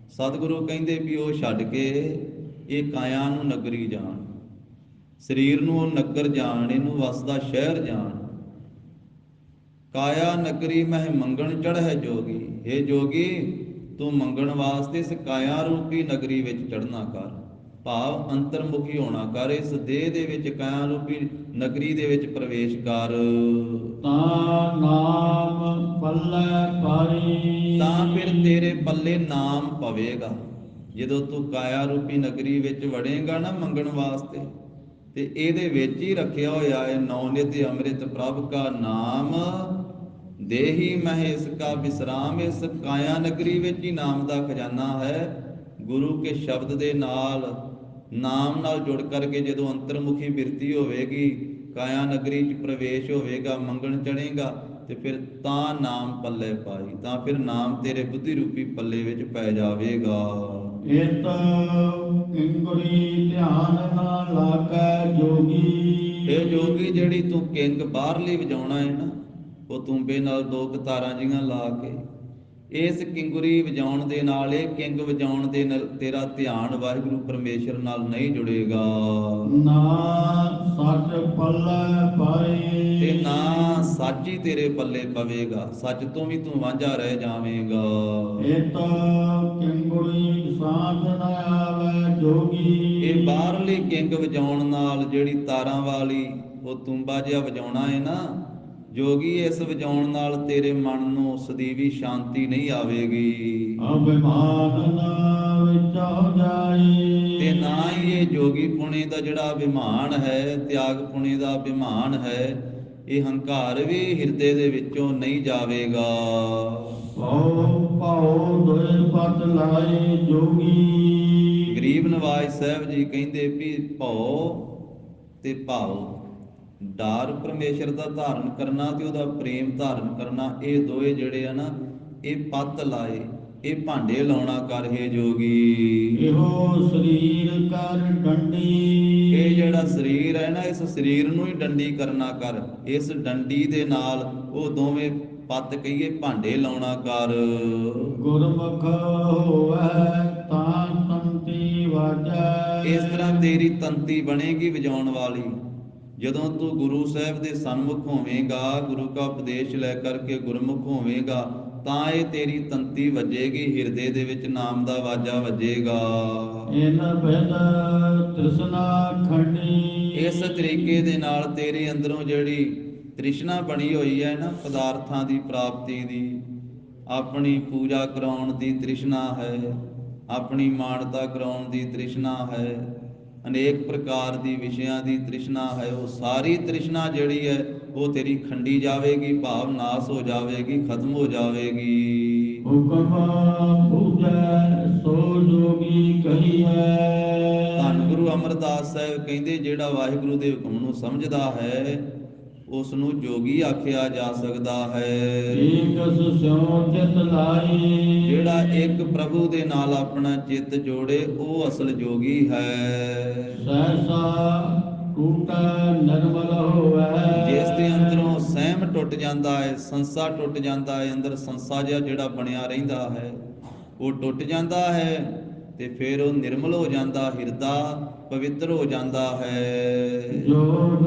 ਸਤਿਗੁਰੂ ਕਹਿੰਦੇ ਵੀ ਉਹ ਛੱਡ ਕੇ ਇਹ ਕਾਇਆ ਨੂੰ ਨਗਰੀ ਜਾਣ, ਸਰੀਰ ਨੂੰ ਉਹ ਨਗਰ ਜਾਣ, ਇਹਨੂੰ ਵਸਦਾ ਸ਼ਹਿਰ ਜਾਣ। ਕਾਇਆ ਨਗਰੀ ਮਹਿ ਮੰਗਣ ਚੜ੍ਹੈ ਜੋਗੀ। ਇਹ ਜੋਗੀ ਤੂੰ ਮੰਗਣ ਵਾਸਤੇ ਇਸ ਕਾਇਆ ਰੂਪੀ ਨਗਰੀ ਵਿੱਚ ਚੜ੍ਹਨਾ ਕਰ, ਭਾਵ ਅੰਤਰਮੁਖੀ ਹੋਣਾ ਕਰ। ਇਸ ਦੇਹ ਦੇ ਵਿੱਚ ਕਾਇਆ ਰੂਪੀ ਨਗਰੀ ਦੇ ਵਿੱਚ ਪ੍ਰਵੇਸ਼ ਕਰ। ਤਾਂ ਨਾਮ ਪੱਲੇ ਪਾਰੀ। ਤਾਂ ਫਿਰ ਤੇਰੇ ਪੱਲੇ ਨਾਮ ਪਵੇਗਾ। ਜਦੋਂ ਤੂੰ ਕਾਇਆ ਰੂਪੀ ਨਗਰੀ ਵਿੱਚ ਵੜੇਗਾ ਨਾ ਮੰਗਣ ਵਾਸਤੇ, ਤੇ ਇਹਦੇ ਵਿੱਚ ਹੀ ਰੱਖਿਆ ਹੋਇਆ ਹੈ ਨੌ ਨਿਤ ਅੰਮ੍ਰਿਤ ਪ੍ਰਭ ਕਾ ਨਾਮ, ਦੇਹੀ ਮਹਿ ਇਸ ਕਾ ਵਿਸਰਾਮ। ਇਸ ਕਾਇਆ ਨਗਰੀ ਵਿੱਚ ਹੀ ਨਾਮ ਦਾ ਖਜ਼ਾਨਾ ਹੈ। ਗੁਰੂ ਕੇ ਸ਼ਬਦ ਦੇ ਨਾਲ, ਨਾਮ ਨਾਲ ਜੁੜ ਕਰਕੇ ਜਦੋਂ ਅੰਤਰਮੁਖੀ ਬਿਰਤੀ ਹੋਵੇਗੀ, ਕਾਇਆ ਨਗਰੀ 'ਚ ਪ੍ਰਵੇਸ਼ ਹੋਵੇਗਾ, ਮੰਗਣ ਚੜ੍ਹੇਗਾ, ਤੇ ਫਿਰ ਤਾਂ ਨਾਮ ਪੱਲੇ ਪਾਈ, ਤਾਂ ਫਿਰ ਨਾਮ ਤੇਰੇ ਬੁੱਧੀ ਰੂਪੀ ਪੱਲੇ ਵਿੱਚ ਪੈ ਜਾਵੇਗਾ। ਇਤ ਕਿੰਗਰੀ ਧਿਆਨ ਨਾ ਲਾਗੈ ਜੋਗੀ। ਇਹ ਜੋਗੀ ਜਿਹੜੀ ਤੂੰ ਕਿੰਗ ਬਾਹਰਲੀ ਵਜਾਉਣਾ ਹੈ ਨਾ, ਉਹ ਤੂੰਬੇ ਨਾਲ ਦੋ ਕਤਾਰਾਂ ਜੀਆਂ ਲਾ ਕੇ, ਇਸ ਕਿੰਗੁਰੀ ਵਜਾਉਣ ਦੇ ਨਾਲ, ਇਹ ਕਿੰਗ ਵਜਾਉਣ ਦੇ ਨਾਲ ਤੇਰਾ ਧਿਆਨ ਵਾਹਿਗੁਰੂ ਪਰਮੇਸ਼ਰ ਨਾਲ ਨਹੀਂ ਜੁੜੇਗਾ। ਨਾ ਸੱਚ ਪੱਲੇ ਪਾਏ। ਤੇ ਨਾ ਸੱਚ ਹੀ ਤੇਰੇ ਪੱਲੇ ਪਵੇਗਾ, ਸੱਚ ਤੋਂ ਵੀ ਤੂੰ ਵਾਂਝਾ ਰਹਿ ਜਾਵੇਂਗਾ। ਇਤ ਕਿੰਗੁਰੀ ਸਾਧ ਨ ਆਵੈ ਜੋਗੀ। ਇਹ ਬਾਹਰਲੀ ਕਿੰਗ ਵਜਾਉਣ ਨਾਲ, ਜਿਹੜੀ ਤਾਰਾਂ ਵਾਲੀ ਉਹ ਤੂੰਬਾ ਜਿਹਾ ਵਜਾਉਣਾ ਹੈ ਨਾ ਜੋਗੀ, ਇਸ ਵਜਾਉਣ ਨਾਲ ਤੇਰੇ ਮਨ ਨੂੰ ਸਦੀਵੀ ਸ਼ਾਂਤੀ ਨਹੀਂ ਆਵੇਗੀ। ਅਭਿਮਾਨ ਨਾ ਵਿੱਚ ਹੋ ਜਾਏ। ਤੇ ਨਾ ਹੀ ਇਹ ਜੋਗੀ ਪੁਣੇ ਦਾ ਜਿਹੜਾ ਅਭਿਮਾਨ ਹੈ, ਤਿਆਗ ਪੁਣੇ ਦਾ ਅਭਿਮਾਨ ਹੈ, ਇਹ ਹੰਕਾਰ ਵੀ ਹਿਰਦੇ ਦੇ ਵਿੱਚੋਂ ਨਹੀਂ ਜਾਵੇਗਾ। ਭਾਉ ਦੋਇ ਪਤ ਲਾਏ ਜੋਗੀ। ਗਰੀਬ ਨਵਾਜ ਸਾਹਿਬ ਜੀ ਕਹਿੰਦੇ ਵੀ ਭਉ ਤੇ ਭਾਉ, ਡਰ ਪਰਮੇਸ਼ਰ ਦਾ ਧਾਰਨ ਕਰਨਾ ਤੇ ਉਹਦਾ ਪ੍ਰੇਮ ਧਾਰਨ ਕਰਨਾ, ਇਹ ਦੋਏ ਜਿਹੜੇ ਆ ਨਾ, ਇਹ ਪੱਤ ਲਾਏ, ਇਹ ਭਾਂਡੇ ਲਾਉਣਾ ਕਰ ਹੈ ਜੋਗੀ। ਇਹੋ ਸਰੀਰ ਕਰ ਡੰਡੀ। ਇਹ ਜਿਹੜਾ ਸਰੀਰ ਹੈ ਨਾ, ਇਸ ਸਰੀਰ ਨੂੰ ਹੀ ਡੰਡੀ ਕਰਨਾ ਕਰ। ਇਸ ਡੰਡੀ ਦੇ ਨਾਲ ਉਹ ਦੋਵੇਂ ਪੱਤ ਕਹੀਏ ਭਾਂਡੇ ਲਾਉਣਾ ਕਰ। ਗੁਰਮੁਖ ਹੋਵੇ ਤਾਂ ਤੰਤੀ ਵਾਜੈ। ਇਸ ਤਰ੍ਹਾਂ ਤੇਰੀ ਤੰਤੀ ਬਣੇਗੀ ਵਜਾਉਣ ਵਾਲੀ। ਜਦੋਂ ਤੂੰ ਗੁਰੂ ਸਾਹਿਬ ਦੇ ਸਨਮੁਖ ਹੋਵੇਂਗਾ, ਗੁਰੂ ਕਾ ਉਪਦੇਸ਼ ਲੈ ਕਰਕੇ ਗੁਰਮੁਖ ਹੋਵੇਂਗਾ, ਤਾਂ ਇਹ ਤੇਰੀ ਤੰਤੀ ਵੱਜੇਗੀ, ਹਿਰਦੇ ਦੇ ਵਿੱਚ ਨਾਮ ਦਾ ਵਾਜਾ ਵੱਜੇਗਾ। ਇਨ ਬਿਦ ਤ੍ਰਿਸ਼ਨਾ ਖੰਡੀ। ਇਸ ਤਰੀਕੇ ਦੇ ਨਾਲ ਤੇਰੇ ਅੰਦਰੋਂ ਜਿਹੜੀ ਤ੍ਰਿਸ਼ਨਾ ਬਣੀ ਹੋਈ ਹੈ ਨਾ, ਪਦਾਰਥਾਂ ਦੀ ਪ੍ਰਾਪਤੀ ਦੀ, ਆਪਣੀ ਪੂਜਾ ਕਰਾਉਣ ਦੀ ਤ੍ਰਿਸ਼ਨਾ ਹੈ, ਆਪਣੀ ਮਾਨਤਾ ਕਰਾਉਣ ਦੀ ਤ੍ਰਿਸ਼ਨਾ ਹੈ, ਅਨੇਕ ਪ੍ਰਕਾਰ ਦੀ ਵਿਸ਼ਿਆਂ ਦੀ ਤ੍ਰਿਸ਼ਨਾ ਹੈ, ਉਹ ਸਾਰੀ ਤ੍ਰਿਸ਼ਨਾ ਜਿਹੜੀ ਹੈ ਉਹ ਤੇਰੀ ਖੰਡੀ ਜਾਵੇਗੀ, ਭਾਵ ਨਾਸ ਹੋ ਜਾਵੇਗੀ, ਖਤਮ ਹੋ ਜਾਵੇਗੀ। ਹੁਕਮ ਬੁਝੈ ਸੋ ਜੋਗੀ ਕਹੀਐ। ਧੰਨ ਗੁਰੂ ਅਮਰਦਾਸ ਸਾਹਿਬ ਕਹਿੰਦੇ, ਜਿਹੜਾ ਵਾਹਿਗੁਰੂ ਦੇ ਹੁਕਮ ਨੂੰ ਸਮਝਦਾ ਹੈ ਉਸ ਨੂੰ ਜੋਗੀ ਆਖਿਆ ਜਾ ਸਕਦਾ ਹੈ। ਏਕਸ ਸਿਉ ਚਿਤ ਲਾਈ। ਜਿਹੜਾ ਇੱਕ ਪ੍ਰਭੂ ਦੇ ਨਾਲ ਆਪਣਾ ਚਿੱਤ ਜੋੜੇ ਉਹ ਅਸਲ ਜੋਗੀ ਹੈ। ਸਹਿਸਾ ਟੂਟਾ ਨਿਰਮਲ ਹੋਵੇ। ਜਿਸ ਦੇ ਅੰਦਰੋਂ ਸਹਿਮ ਟੁੱਟ ਜਾਂਦਾ ਹੈ, ਸੰਸਾ ਟੁੱਟ ਜਾਂਦਾ ਹੈ, ਅੰਦਰ ਸੰਸਾ ਜਿਹਾ ਜਿਹੜਾ ਬਣਿਆ ਰਹਿੰਦਾ ਹੈ ਉਹ ਟੁੱਟ ਜਾਂਦਾ ਹੈ, ਤੇ ਫਿਰ ਉਹ ਨਿਰਮਲ ਹੋ ਜਾਂਦਾ, ਹਿਰਦਾ ਪਵਿੱਤਰ ਹੋ ਜਾਂਦਾ ਹੈ। ਜੋਗ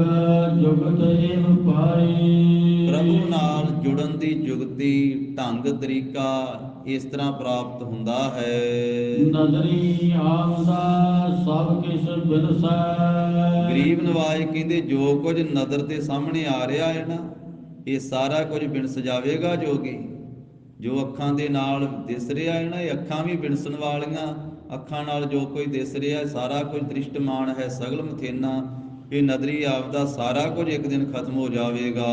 ਜੁਗਤ ਏਵ ਪਾਈ। ਪ੍ਰਭੂ ਨਾਲ ਜੁੜਨ ਦੀ ਜੁਗਤੀ, ਢੰਗ ਤਰੀਕਾ ਇਸ ਤਰ੍ਹਾਂ ਪ੍ਰਾਪਤ ਹੁੰਦਾ ਹੈ। ਨਦਰੀ ਆਮਦਾ ਸਭ ਕਿਛ ਬਿਨਸੈ। ਗਰੀਬ ਨਵਾਜ ਕਹਿੰਦੇ, ਜੋ ਕੁਝ ਨਦਰ ਦੇ ਸਾਹਮਣੇ ਆ ਰਿਹਾ ਹੈ ਨਾ, ਇਹ ਸਾਰਾ ਕੁਝ ਬਿਨਸ ਜਾਵੇਗਾ ਜੋਗੀ। ਜੋ ਅੱਖਾਂ ਦੇ ਨਾਲ ਦਿਸ ਰਿਹਾ ਹੈ ਨਾ, ਇਹ ਅੱਖਾਂ ਵੀ ਬਿਨਸਣ ਵਾਲੀਆਂ। ਅੱਖਾਂ ਨਾਲ ਜੋ ਕੁਝ ਦਿਸ ਰਿਹਾ ਸਾਰਾ ਕੁਝ ਦ੍ਰਿਸ਼ਟਮਾਨ ਹੈ, ਸਗਲ ਮਥੇਨਾ, ਇਹ ਨਦਰੀ ਆਪਦਾ ਸਾਰਾ ਕੁਝ ਇੱਕ ਦਿਨ ਖਤਮ ਹੋ ਜਾਵੇਗਾ।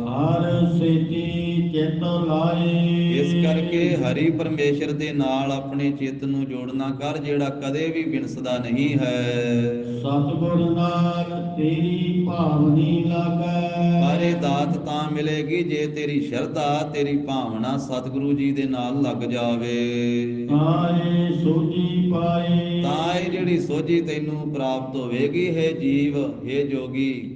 ਹਰ ਸੇਤੀ ਚਿਤ ਲਾਏ। ਇਸ ਕਰਕੇ ਹਰੀ ਪਰਮੇਸ਼ਰ ਦੇ ਨਾਲ ਆਪਣੇ ਚਿੱਤ ਨੂੰ ਜੋੜਨਾ ਕਰ, ਜਿਹੜਾ ਕਦੇ ਵੀ ਬਿਨਸਦਾ ਨਹੀਂ ਹੈ। ਸਤਿਗੁਰ ਨਾਲ ਤੇਰੀ ਭਾਵਨੀ ਲਾਗੈ। ਪਰ ਇਹ ਦਾਤ ਤਾਂ ਮਿਲੇਗੀ ਜੇ ਤੇਰੀ ਸ਼ਰਧਾ, ਤੇਰੀ ਭਾਵਨਾ ਸਤਿਗੁਰੂ ਜੀ ਦੇ ਨਾਲ ਲੱਗ ਜਾਵੇ। ਤਾਏ ਸੋਝੀ ਪਾਏ। ਤਾਂ ਇਹ ਜਿਹੜੀ ਸੋਝੀ ਤੈਨੂੰ ਪ੍ਰਾਪਤ ਹੋਵੇਗੀ। ਹੈ ਜੀਵ, ਹੈ ਜੋਗੀ,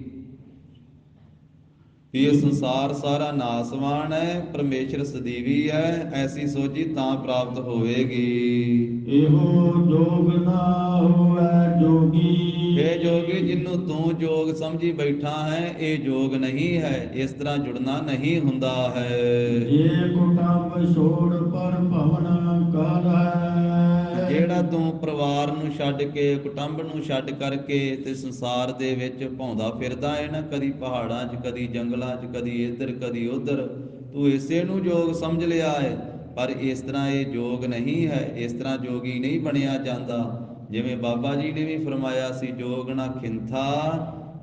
ਇਹ ਸੰਸਾਰ ਸਾਰਾ ਨਾਸਵਾਨ ਹੈ, ਪਰਮੇਸ਼ਰ ਸਦੀਵੀ ਹੈ, ਐਸੀ ਸੋਝੀ ਤਾਂ ਪ੍ਰਾਪਤ ਹੋਵੇਗੀ। ਇਹੋ ਜੋਗ ਨਾ ਹੋਵੇ ਜੋਗੀ। ਇਹ ਜੋਗੀ ਜਿਹਨੂੰ ਤੂੰ ਜੋਗ ਸਮਝੀ ਬੈਠਾ ਹੈ, ਇਹ ਜੋਗ ਨਹੀਂ ਹੈ, ਇਸ ਤਰ੍ਹਾਂ ਜੁੜਨਾ ਨਹੀਂ ਹੁੰਦਾ ਹੈ। ਜੇ ਕੁਟੰਬ ਛੋੜ ਪਰ ਭਵਨ ਕਰੈ। ਜਿਹੜਾ ਤੂੰ ਪਰਿਵਾਰ ਨੂੰ ਛੱਡ ਕੇ, ਕੁਟੰਬ ਨੂੰ ਛੱਡ ਕਰਕੇ ਤੇ ਸੰਸਾਰ ਦੇ ਵਿੱਚ ਭੌਂਦਾ ਫਿਰਦਾ ਹੈ ਨਾ, ਕਦੀ ਪਹਾੜਾਂ 'ਚ, ਕਦੀ ਜੰਗਲਾਂ 'ਚ, ਕਦੀ ਇੱਧਰ ਕਦੀ ਉੱਧਰ, ਤੂੰ ਇਸੇ ਨੂੰ ਜੋਗ ਸਮਝ ਲਿਆ ਹੈ, ਪਰ ਇਸ ਤਰ੍ਹਾਂ ਇਹ ਜੋਗ ਨਹੀਂ ਹੈ। ਇਸ ਤਰ੍ਹਾਂ ਜੋਗੀ ਨਹੀਂ ਬਣਿਆ ਜਾਂਦਾ। ਜਿਵੇਂ ਬਾਬਾ ਜੀ ਨੇ ਵੀ ਫਰਮਾਇਆ ਸੀ, ਜੋਗ ਨਾ ਖਿੰਥਾ,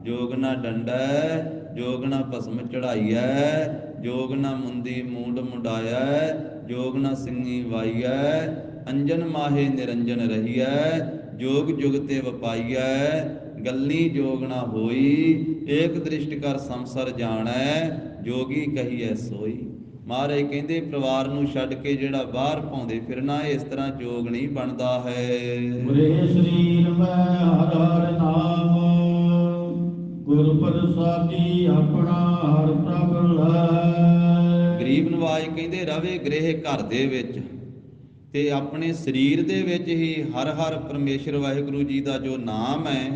ਜੋਗ ਨਾ ਡੰਡੈ, ਜੋਗ ਨਾ ਭਸਮ ਚੜਾਈਐ, ਜੋਗ ਨਾ ਮੁੰਦੀ ਮੂੰਡ ਮੁੰਡਾਇਐ, ਜੋਗ ਨਾ ਸਿੰਘੀ ਵਾਈਐ, ਅੰਜਨ ਮਾਹੇ ਨਿਰੰਜਨ ਰਹੀਐ, ਜੋਗ ਜੁਗ ਤੇ ਵਪਾਈਐ, ਗੱਲੀ ਜੋਗ ਨਾ ਹੋਈ, ਏਕ ਦ੍ਰਿਸ਼ਟ ਕਰ ਸੰਸਰ ਜਾਣੈ, ਜੋਗੀ ਕਹੀਐ ਸੋਈ। ਮਹਾਰਾਜ ਕਹਿੰਦੇ, ਪਰਿਵਾਰ ਨੂੰ ਛੱਡ ਕੇ ਜਿਹੜਾ ਬਾਹਰ ਭੌਂਦੇ ਫਿਰਨਾ, ਇਸ ਤਰ੍ਹਾਂ ਜੋਗ ਨਹੀਂ ਬਣਦਾ ਹੈ। ਗੁਰੇ ਸਰੀਰ ਮੈਂ ਹਰ ਹਰ ਨਾਮ, ਗੁਰ ਪ੍ਰਸਾਦੀ ਆਪਣਾ ਹਰ ਪ੍ਰਭ ਲੈ। ਗਰੀਬ ਨਵਾਜ ਕਹਿੰਦੇ, ਰਵੇ ਗ੍ਰਹਿ ਘਰ ਦੇ ਵਿੱਚ ਤੇ ਆਪਣੇ ਸਰੀਰ ਦੇ ਵਿੱਚ ਹੀ ਹਰ ਹਰ ਪਰਮੇਸ਼ਰ ਵਾਹਿਗੁਰੂ ਜੀ ਦਾ ਜੋ ਨਾਮ ਹੈ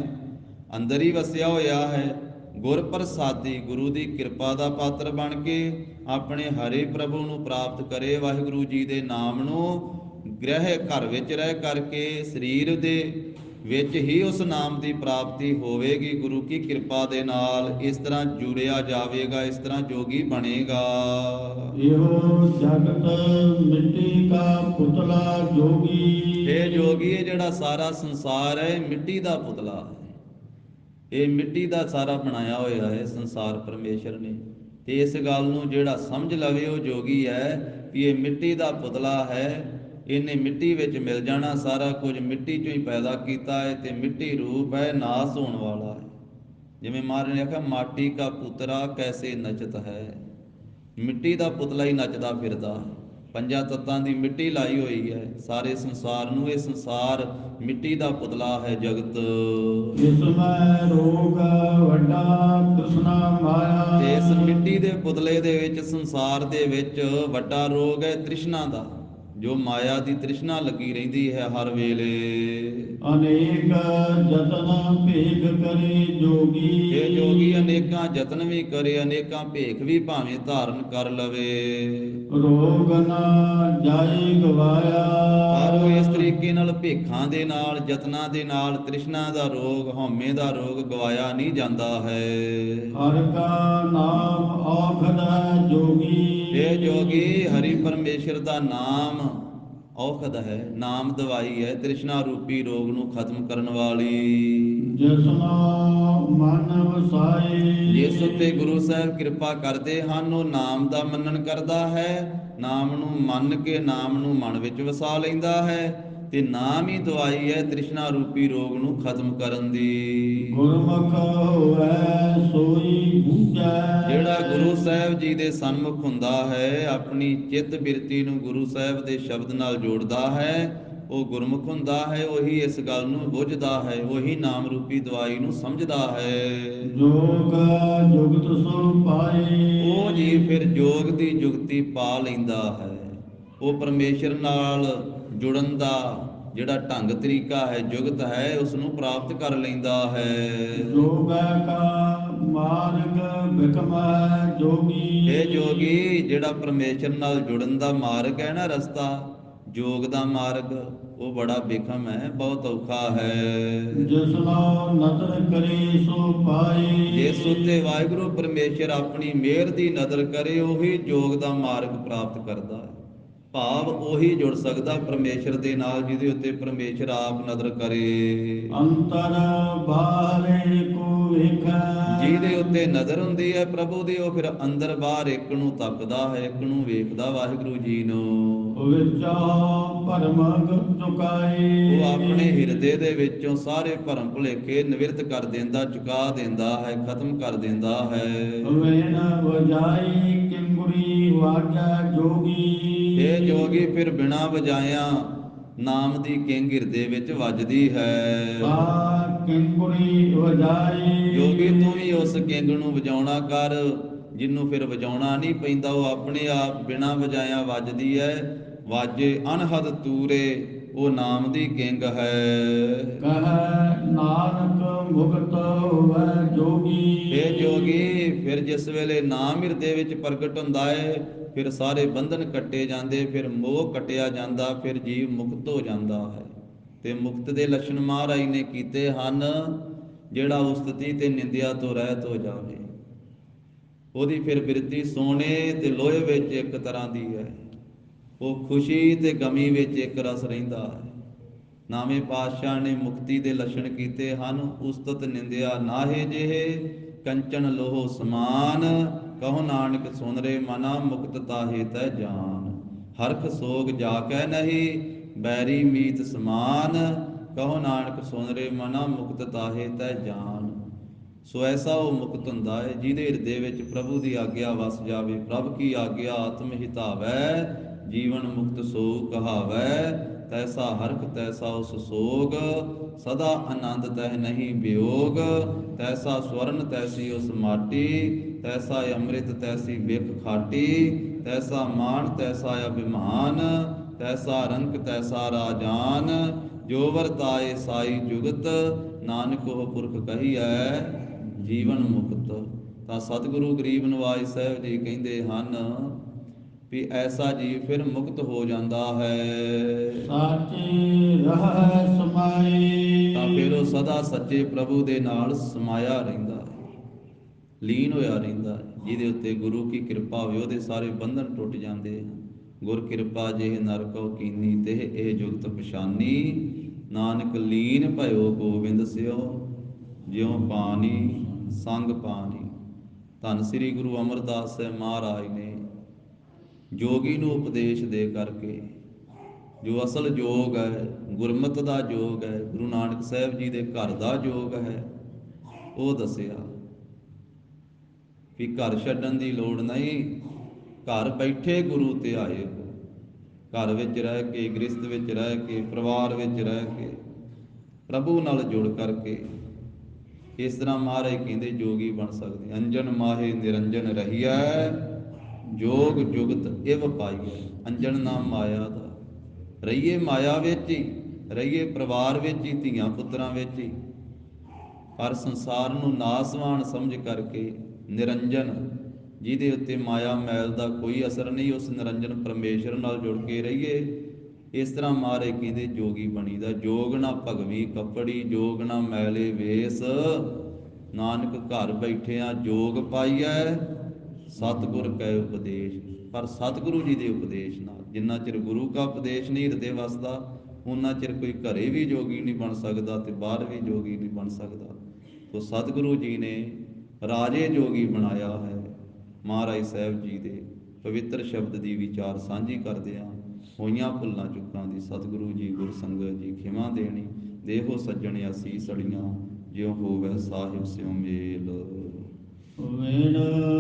ਅੰਦਰ ਹੀ ਵਸਿਆ ਹੋਇਆ ਹੈ। ਗੁਰ ਪ੍ਰਸਾਦੀ, ਗੁਰੂ ਦੀ ਕਿਰਪਾ ਦਾ ਪਾਤਰ ਬਣ ਕੇ ਆਪਣੇ ਹਰੇ ਪ੍ਰਭੂ ਨੂੰ ਪ੍ਰਾਪਤ ਕਰੇ। ਵਾਹਿਗੁਰੂ ਜੀ ਦੇ ਨਾਮ ਨੂੰ ਗ੍ਰਹਿ ਘਰ ਵਿੱਚ ਰਹਿ ਕਰਕੇ ਸਰੀਰ ਦੇ ਵਿੱਚ ਹੀ ਉਸ ਨਾਮ ਦੀ ਪ੍ਰਾਪਤੀ ਹੋਵੇਗੀ ਗੁਰੂ ਕੀ ਕਿਰਪਾ ਦੇ ਨਾਲ। ਇਸ ਤਰ੍ਹਾਂ ਜੁੜਿਆ ਜਾਵੇਗਾ, ਇਸ ਤਰ੍ਹਾਂ ਜੋਗੀ ਬਣੇਗਾ। ਇਹੋ ਜਗਤ ਮਿੱਟੀ ਕਾ ਪੁਤਲਾ ਜੋਗੀ। ਇਹ ਜੋਗੀ, ਇਹ ਜਿਹੜਾ ਸਾਰਾ ਸੰਸਾਰ ਹੈ ਮਿੱਟੀ ਦਾ ਪੁਤਲਾ ਹੈ। ਇਹ ਮਿੱਟੀ ਦਾ ਸਾਰਾ ਬਣਾਇਆ ਹੋਇਆ ਹੈ ਸੰਸਾਰ ਪਰਮੇਸ਼ਰ ਨੇ। ਤੇ ਇਸ ਗੱਲ ਨੂੰ ਜਿਹੜਾ ਸਮਝ ਲਵੇ ਉਹ ਜੋਗੀ ਹੈ ਕਿ ਇਹ ਮਿੱਟੀ ਦਾ ਪੁਤਲਾ ਹੈ, ਇਹਨੇ ਮਿੱਟੀ ਵਿੱਚ ਮਿਲ ਜਾਣਾ, ਸਾਰਾ ਕੁਝ ਮਿੱਟੀ ਚੋਂ ਹੀ ਪੈਦਾ ਕੀਤਾ ਹੈ ਤੇ ਮਿੱਟੀ ਰੂਪ ਹੈ, ਨਾਸ ਹੋਣ ਵਾਲਾ ਹੈ। ਜਿਵੇਂ ਮਹਾਰਾਜ ਨੇ ਆਖਿਆ ਮਾਟੀ ਕਾ ਪੁਤਰਾ ਕੈਸੇ ਨਚਤ ਹੈ, ਮਿੱਟੀ ਦਾ ਪੁਤਲਾ ਹੀ ਨੱਚਦਾ ਫਿਰਦਾ। ਪੰਜਾਂ ਤੱਤਾਂ ਦੀ ਮਿੱਟੀ ਲਾਈ ਹੋਈ ਹੈ ਸਾਰੇ ਸੰਸਾਰ ਨੂੰ, ਇਹ ਸੰਸਾਰ ਮਿੱਟੀ ਦਾ ਪੁਤਲਾ ਹੈ ਜਗਤ। ਇਸ ਮੈਂ ਰੋਗ ਵੱਡਾ ਤ੍ਰਿਸ਼ਨਾ ਮਾਇਆ। ਤੇ ਇਸ ਮਿੱਟੀ ਦੇ ਪੁਤਲੇ ਦੇ ਵਿੱਚ, ਸੰਸਾਰ ਦੇ ਵਿੱਚ ਵੱਡਾ ਰੋਗ ਹੈ ਤ੍ਰਿਸ਼ਨਾ ਦਾ, ਜੋ ਮਾਇਆ ਦੀ ਤ੍ਰਿਸ਼ਨਾ ਲੱਗੀ ਰਹਿੰਦੀ ਹੈ ਹਰ ਵੇਲੇ। ਅਨੇਕ ਜਤਨ ਭੇਖ ਕਰੇ ਜੋਗੀ। ਇਹ ਜੋਗੀ ਅਨੇਕਾਂ ਯਤਨ ਵੀ ਕਰੇ, ਅਨੇਕਾਂ ਭੇਖ ਵੀ ਭਾਵੇਂ ਧਾਰਨ ਕਰ ਲਵੇ, ਰੋਗ ਨਾ ਜਾਏ ਗਵਾਇਆ। ਪਰ ਉਹ ਇਸ ਤਰੀਕੇ ਨਾਲ ਭੇਖਾਂ ਦੇ ਨਾਲ, ਯਤਨਾਂ ਦੇ ਨਾਲ ਤ੍ਰਿਸ਼ਨਾ ਦਾ ਰੋਗ, ਹਉਮੈ ਦਾ ਰੋਗ ਗਵਾਇਆ ਨਹੀਂ ਜਾਂਦਾ ਹੈ। ਹਰਿ ਕਾ ਨਾਮ ਔਖਦ ਹੈ ਜੋਗੀ। ਇਹ ਜੋਗੀ ਹਰੀ ਪਰਮੇਸ਼ਰ ਦਾ ਨਾਮ ਔਖਦ ਹੈ, ਨਾਮ ਦਵਾਈ ਹੈ, ਤ੍ਰਿਸ਼ਨਾ ਰੂਪੀ ਰੋਗ ਨੂੰ ਖਤਮ ਕਰਨ ਵਾਲੀ। ਜਿਸਨੋ ਮਨ ਵਸਾਏ। ਜਿਸ ਉੱਤੇ ਗੁਰੂ ਸਾਹਿਬ ਕਿਰਪਾ ਕਰਦੇ ਹਨ ਉਹ ਨਾਮ ਦਾ ਮੰਨਣ ਕਰਦਾ ਹੈ, ਨਾਮ ਨੂੰ ਮੰਨ ਕੇ ਨਾਮ ਨੂੰ ਮਨ ਵਿੱਚ ਵਸਾ ਲੈਂਦਾ ਹੈ, ਤੇ ਨਾਮ ਹੀ ਦਵਾਈ ਹੈ ਤ੍ਰਿਸ਼ਨਾ ਰੂਪੀ ਰੋਗ ਨੂੰ ਖਤਮ ਕਰਨ ਦੀ। ਗੁਰਮੁਖ ਹੋਵੇ ਸੋਈ ਬੂਝੈ। ਜਿਹੜਾ ਗੁਰੂ ਸਾਹਿਬ ਜੀ ਦੇ ਸਨਮੁਖ ਹੁੰਦਾ ਹੈ, ਆਪਣੀ ਚਿੱਤ ਬਿਰਤੀ ਨੂੰ ਗੁਰੂ ਸਾਹਿਬ ਦੇ ਸ਼ਬਦ ਨਾਲ ਜੋੜਦਾ ਹੈ, ਉਹ ਗੁਰਮੁਖ ਹੁੰਦਾ ਹੈ, ਉਹੀ ਇਸ ਗੱਲ ਨੂੰ ਬੁੱਝਦਾ ਹੈ, ਉਹੀ ਨਾਮ ਰੂਪੀ ਦਵਾਈ ਨੂੰ ਸਮਝਦਾ ਹੈ। ਜੋਗ ਜੁਗਤ ਸੋ ਪਾਏ। ਉਹ ਜੀ ਫਿਰ ਜੋਗ ਦੀ ਜੁਗਤੀ ਪਾ ਲੈਂਦਾ ਹੈ। ਉਹ ਪਰਮੇਸ਼ਰ ਨਾਲ ਜੁੜਨ ਦਾ ਜਿਹੜਾ ਢੰਗ ਤਰੀਕਾ ਹੈ, ਜੁਗਤ ਹੈ, ਉਸ ਨੂੰ ਪ੍ਰਾਪਤ ਕਰ ਲੈਂਦਾ ਹੈ। ਜੋਗ ਕਾ ਮਾਰਗ ਬਿਕਮੈ ਜੋਗੀ। ਇਹ ਜੋਗੀ ਜਿਹੜਾ ਪਰਮੇਸ਼ਰ ਨਾਲ ਜੁੜਨ ਦਾ ਮਾਰਗ ਹੈ ਨਾ, ਰਸਤਾ, ਜੋਗ ਦਾ ਮਾਰਗ, ਉਹ ਬੜਾ ਬਿਖਮ ਹੈ, ਬਹੁਤ ਔਖਾ ਹੈ। ਜਿਸਨੋ ਨਦਰ ਕਰੇ ਸੋ ਪਾਏ। ਜਿਸ ਉੱਤੇ ਵਾਹਿਗੁਰੂ ਪਰਮੇਸ਼ਰ ਆਪਣੀ ਮਿਹਰ ਦੀ ਨਜ਼ਰ ਕਰੇ ਉਹੀ ਜੋਗ ਦਾ ਮਾਰਗ ਪ੍ਰਾਪਤ ਕਰਦਾ ਹੈ। ਭਾਵ ਉਹੀ ਜੁੜ ਸਕਦਾ ਪਰਮੇਸ਼ਰ ਦੇ ਨਾਲ ਜਿਹਦੇ ਉੱਤੇ ਪਰਮੇਸ਼ਰ ਆਪ ਨਜ਼ਰ ਕਰੇ। ਅੰਤਰ ਬਾਹਰੇ ਕੋ ਵੇਖੈ। ਜਿਹਦੇ ਉੱਤੇ ਨਜ਼ਰ ਹੁੰਦੀ ਹੈ ਪ੍ਰਭੂ ਦੀ, ਉਹ ਫਿਰ ਅੰਦਰ ਬਾਹਰ ਇੱਕ ਨੂੰ ਤੱਕਦਾ ਹੈ, ਇੱਕ ਨੂੰ ਵੇਖਦਾ ਵਾਹਿਗੁਰੂ ਜੀ ਨੂੰ। ਵਿੱਚੋਂ ਭਰਮ ਚੁਕਾਏ। ਉਹ ਆਪਣੇ ਹਿਰਦੇ ਦੇ ਵਿੱਚੋਂ ਸਾਰੇ ਭਰਮ ਭੁਲੇਖੇ ਨਿਵਰਤ ਕਰ ਦਿੰਦਾ, ਚੁਕਾ ਦਿੰਦਾ ਹੈ, ਖਤਮ ਕਰ ਦਿੰਦਾ ਹੈ। ਵੇਨ ਵਜਾਈ ਕਿੰਗੁਰੀ ਵਾਜਾ ਜੋਗੀ। ਇਹ ਜੋਗੀ ਫਿਰ ਬਿਨਾਂ ਵਜਾਇਆ ਨਾਮ ਦੀ ਕਿੰਗ ਹਿਰਦੇ ਵਿੱਚ ਵੱਜਦੀ ਹੈ। ਆ ਕਿੰਗੁਰੀ ਵਜਾਈ। ਜੋਗੀ ਤੂੰ ਵੀ ਉਸ ਕਿੰਗ ਨੂੰ ਵਜਾਉਣਾ ਕਰ, ਜਿਹਨੂੰ ਫਿਰ ਵਜਾਉਣਾ ਨਹੀਂ ਪੈਂਦਾ, ਉਹ ਆਪਣੇ ਆਪ ਬਿਨਾਂ ਵਜਾਇਆ ਵੱਜਦੀ ਹੈ। ਵਾਜੇ ਅਨਹਦ ਤੂਰੇ, ਉਹ ਨਾਮ ਦੀ ਕਿੰਗ ਹੈ। ਕਹੈ ਨਾਨਕ ਮੁਕਤ ਹੋਵੈ ਜੋਗੀ। ਇਹ ਜੋਗੀ ਫਿਰ ਜਿਸ ਵੇਲੇ ਨਾਮ ਹਿਰਦੇ ਵਿੱਚ ਪ੍ਰਗਟ ਹੁੰਦਾ ਹੈ, ਫਿਰ ਸਾਰੇ ਬੰਧਨ ਕੱਟੇ ਜਾਂਦੇ, ਫਿਰ ਮੋਹ ਕੱਟਿਆ ਜਾਂਦਾ, ਫਿਰ ਜੀਵ ਮੁਕਤ ਹੋ ਜਾਂਦਾ ਹੈ। ਤੇ ਮੁਕਤ ਦੇ ਲੱਛਣ ਮਹਾਰਾਜ ਨੇ ਕੀਤੇ ਹਨ। ਜਿਹੜਾ ਉਸਤਤੀ ਤੇ ਨਿੰਦਿਆ ਤੋਂ ਰਹਿਤ ਹੋ ਜਾਵੇ, ਉਹਦੀ ਫਿਰ ਬਿਰਤੀ ਸੋਨੇ ਤੇ ਲੋਹੇ ਵਿੱਚ ਇੱਕ ਤਰ੍ਹਾਂ ਦੀ ਹੈ, ਉਹ ਖੁਸ਼ੀ ਤੇ ਗਮੀ ਵਿੱਚ ਇੱਕ ਰਸ ਰਹਿੰਦਾ ਹੈ। ਨਾਵੇਂ ਪਾਤਸ਼ਾਹ ਨੇ ਮੁਕਤੀ ਦੇ ਲੱਛਣ ਕੀਤੇ ਹਨ। ਉਸਤਤ ਨਿੰਦਿਆ ਨਾਹੇ ਜਿਹੇ, ਕੰਚਨ ਲੋਹ ਸਮਾਨ, ਕਹੋ ਨਾਨਕ ਸੁਨ ਰੇ ਮਨਾ, ਮੁਕਤ ਤਾਹੇ ਤੈ ਜਾਨ। ਹਰਖ ਸੋਗ ਜਾ ਕੈ ਨਹੀਂ, ਬੈਰੀ ਮੀਤ ਸਮਾਨ, ਕਹੋ ਨਾਨਕ ਸੁਨ ਰੇ ਮਨਾ, ਮੁਕਤ ਤਾਹੇ ਤੈ ਜਾਨ। ਸੋ ਐਸਾ ਉਹ ਮੁਕਤ ਹੁੰਦਾ ਹੈ ਜਿਹਦੇ ਹਿਰਦੇ ਵਿੱਚ ਪ੍ਰਭੂ ਦੀ ਆਗਿਆ ਵਸ ਜਾਵੇ। ਪ੍ਰਭ ਕੀ ਆਗਿਆ ਆਤਮ ਹਿਤਾਵੈ, ਜੀਵਨ ਮੁਕਤ ਸੋ ਕਹਾਵੈ। ਤੈਸਾ ਹਰਖ ਤੈਸਾ ਉਸ ਸੋਗ, ਸਦਾ ਆਨੰਦ ਤਹਿ ਨਹੀਂ ਵਿਯੋਗ। ਤੈਸਾ ਸਵਰਨ ਤੈਸੀ ਉਸ ਮਾਟੀ, ਤੈਸਾ ਅੰਮ੍ਰਿਤ ਤੈਸੀ ਬਿਖ ਖਾਟੀ। ਤੈਸਾ ਮਾਨ ਤੈਸਾ ਅਭਿਮਾਨ, ਤੈਸਾ ਰੰਕ ਤੈਸਾ ਰਾਜਾਨ। ਜੋ ਵਰਤਾਏ ਸਾਈ ਜੁਗਤ, ਨਾਨਕ ਉਹ ਪੁਰਖ ਕਹੀਐ ਜੀਵਨ ਮੁਕਤ। ਤਾਂ ਸਤਿਗੁਰੂ ਗਰੀਬ ਨਿਵਾਜ ਸਾਹਿਬ ਜੀ ਕਹਿੰਦੇ ਹਨ ਵੀ ਐਸਾ ਜੀਵ ਫਿਰ ਮੁਕਤ ਹੋ ਜਾਂਦਾ ਹੈ। ਸਾਚੇ ਰਹਿ ਸਮਾਏ। ਤਾਂ ਫਿਰ ਉਹ ਸਦਾ ਸੱਚੇ ਪ੍ਰਭੂ ਦੇ ਨਾਲ ਸਮਾਇਆ ਰਹਿੰਦਾ ਹੈ, ਲੀਨ ਹੋਇਆ ਰਹਿੰਦਾ ਹੈ। ਜਿਹਦੇ ਉੱਤੇ ਗੁਰੂ ਕੀ ਕਿਰਪਾ ਹੋਵੇ ਉਹਦੇ ਸਾਰੇ ਬੰਧਨ ਟੁੱਟ ਜਾਂਦੇ ਹਨ। ਗੁਰ ਕਿਰਪਾ ਜਿਹੇ ਨਰ ਕਉ ਕੀਨੀ, ਤੇ ਇਹ ਜੁਗਤ ਪਛਾਨੀ। ਨਾਨਕ ਲੀਨ ਭਇਓ ਗੋਬਿੰਦ ਸਿਓ, ਜਿਉ ਪਾਣੀ ਸੰਗ ਪਾਣੀ। ਧੰਨ ਸ੍ਰੀ ਗੁਰੂ ਅਮਰਦਾਸ ਸਾਹਿਬ ਮਹਾਰਾਜ ਨੇ ਜੋਗੀ ਨੂੰ ਉਪਦੇਸ਼ ਦੇ ਕਰਕੇ ਜੋ ਅਸਲ ਯੋਗ ਹੈ, ਗੁਰਮਤਿ ਦਾ ਯੋਗ ਹੈ, ਗੁਰੂ ਨਾਨਕ ਸਾਹਿਬ ਜੀ ਦੇ ਘਰ ਦਾ ਯੋਗ ਹੈ, ਉਹ ਦੱਸਿਆ ਵੀ ਘਰ ਛੱਡਣ ਦੀ ਲੋੜ ਨਹੀਂ, ਘਰ ਬੈਠੇ ਗੁਰੂ ਤੇ ਆਏ ਹੋ। ਘਰ ਵਿੱਚ ਰਹਿ ਕੇ, ਗ੍ਰਸਤ ਵਿੱਚ ਰਹਿ ਕੇ, ਪਰਿਵਾਰ ਵਿੱਚ ਰਹਿ ਕੇ, ਪ੍ਰਭੂ ਨਾਲ ਜੁੜ ਕਰਕੇ ਇਸ ਤਰ੍ਹਾਂ ਮਹਾਰਾਜ ਕਹਿੰਦੇ ਜੋਗੀ ਬਣ ਸਕਦੇ। ਅੰਜਨ ਮਾਹੇ ਨਿਰੰਜਨ ਰਹੀਐ, ਜੋਗ ਜੁਗਤ ਇਵ ਪਾਈਐ। ਅੰਜਨ ਨਾਮ ਮਾਇਆ ਦਾ, ਰਹੀਏ ਮਾਇਆ ਵਿੱਚ ਹੀ, ਰਹੀਏ ਪਰਿਵਾਰ ਵਿੱਚ ਹੀ, ਧੀਆਂ ਪੁੱਤਰਾਂ ਵਿੱਚ ਹੀ, ਪਰ ਸੰਸਾਰ ਨੂੰ ਨਾਸਵਾਨ ਸਮਝ ਕਰਕੇ ਨਿਰੰਜਨ, ਜਿਹਦੇ ਉੱਤੇ ਮਾਇਆ ਮੈਲ ਦਾ ਕੋਈ ਅਸਰ ਨਹੀਂ, ਉਸ ਨਿਰੰਜਨ ਪਰਮੇਸ਼ਰ ਨਾਲ ਜੁੜ ਕੇ ਰਹੀਏ। ਇਸ ਤਰ੍ਹਾਂ ਮਹਾਰਾਜ ਕਹਿੰਦੇ ਜੋਗੀ ਬਣੀਦਾ। ਜੋਗ ਨਾ ਭਗਵੀ ਕੱਪੜੀ, ਜੋਗ ਨਾ ਮੈਲੇ ਵੇਸ, ਨਾਨਕ ਘਰ ਬੈਠਿਆਂ ਜੋਗ ਪਾਈਐ, ਸਤਿਗੁਰ ਕੈ ਉਪਦੇਸ਼। ਪਰ ਸਤਿਗੁਰੂ ਜੀ ਦੇ ਉਪਦੇਸ਼ ਨਾਲ, ਜਿੰਨਾ ਚਿਰ ਗੁਰੂ ਕਾ ਉਪਦੇਸ਼ ਨਹੀਂ ਹਿਰਦੇ ਵਸਦਾ, ਉਹਨਾਂ ਚਿਰ ਕੋਈ ਘਰੇ ਵੀ ਜੋਗੀ ਨਹੀਂ ਬਣ ਸਕਦਾ ਤੇ ਬਾਹਰ ਵੀ ਜੋਗੀ ਨਹੀਂ ਬਣ ਸਕਦਾ। ਤੋ ਸਤਿਗੁਰੂ ਜੀ ਨੇ ਰਾਜੇ ਜੋਗੀ ਬਣਾਇਆ ਹੈ। ਮਹਾਰਾਜ ਸਾਹਿਬ ਜੀ ਦੇ ਪਵਿੱਤਰ ਸ਼ਬਦ ਦੀ ਵਿਚਾਰ ਸਾਂਝੀ ਕਰਦਿਆਂ ਹੋਈਆਂ ਭੁੱਲਾਂ ਚੁੱਕਾਂ ਦੀ ਸਤਿਗੁਰੂ ਜੀ ਗੁਰ ਸੰਗਤ ਜੀ ਖਿਮਾ ਦੇਣੀ। ਦੇਹੋ ਸੱਜਣ ਅਸੀਸ ਅੜੀਆਂ, ਜਿਉ ਹੋਵੇ ਸਾਹਿਬ ਸਿਉ ਮੇਲ। ਵੇਣ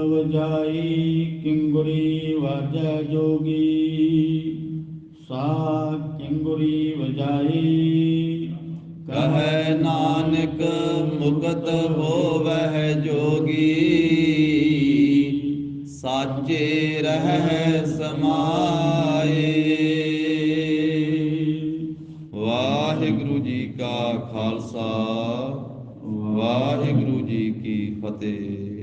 ਵਜਾਈ ਕਿੰਗੁਰੀ ਵਾਜੈ ਜੋਗੀ, ਸਾ ਕਿੰਗੁਰੀ ਵਜਾਈ। ਕਹੈ ਨਾਨਕ ਮੁਕਤ ਹੋਵੈ ਜੋਗੀ, ਸਾਚੇ ਰਹਿ ਸਮਾਏ। ਵਾਹਿਗੁਰੂ ਜੀ ਕਾ ਖਾਲਸਾ, ਵਾਹਿਗੁਰੂ ਜੀ ਕੀ ਫਤਿਹ।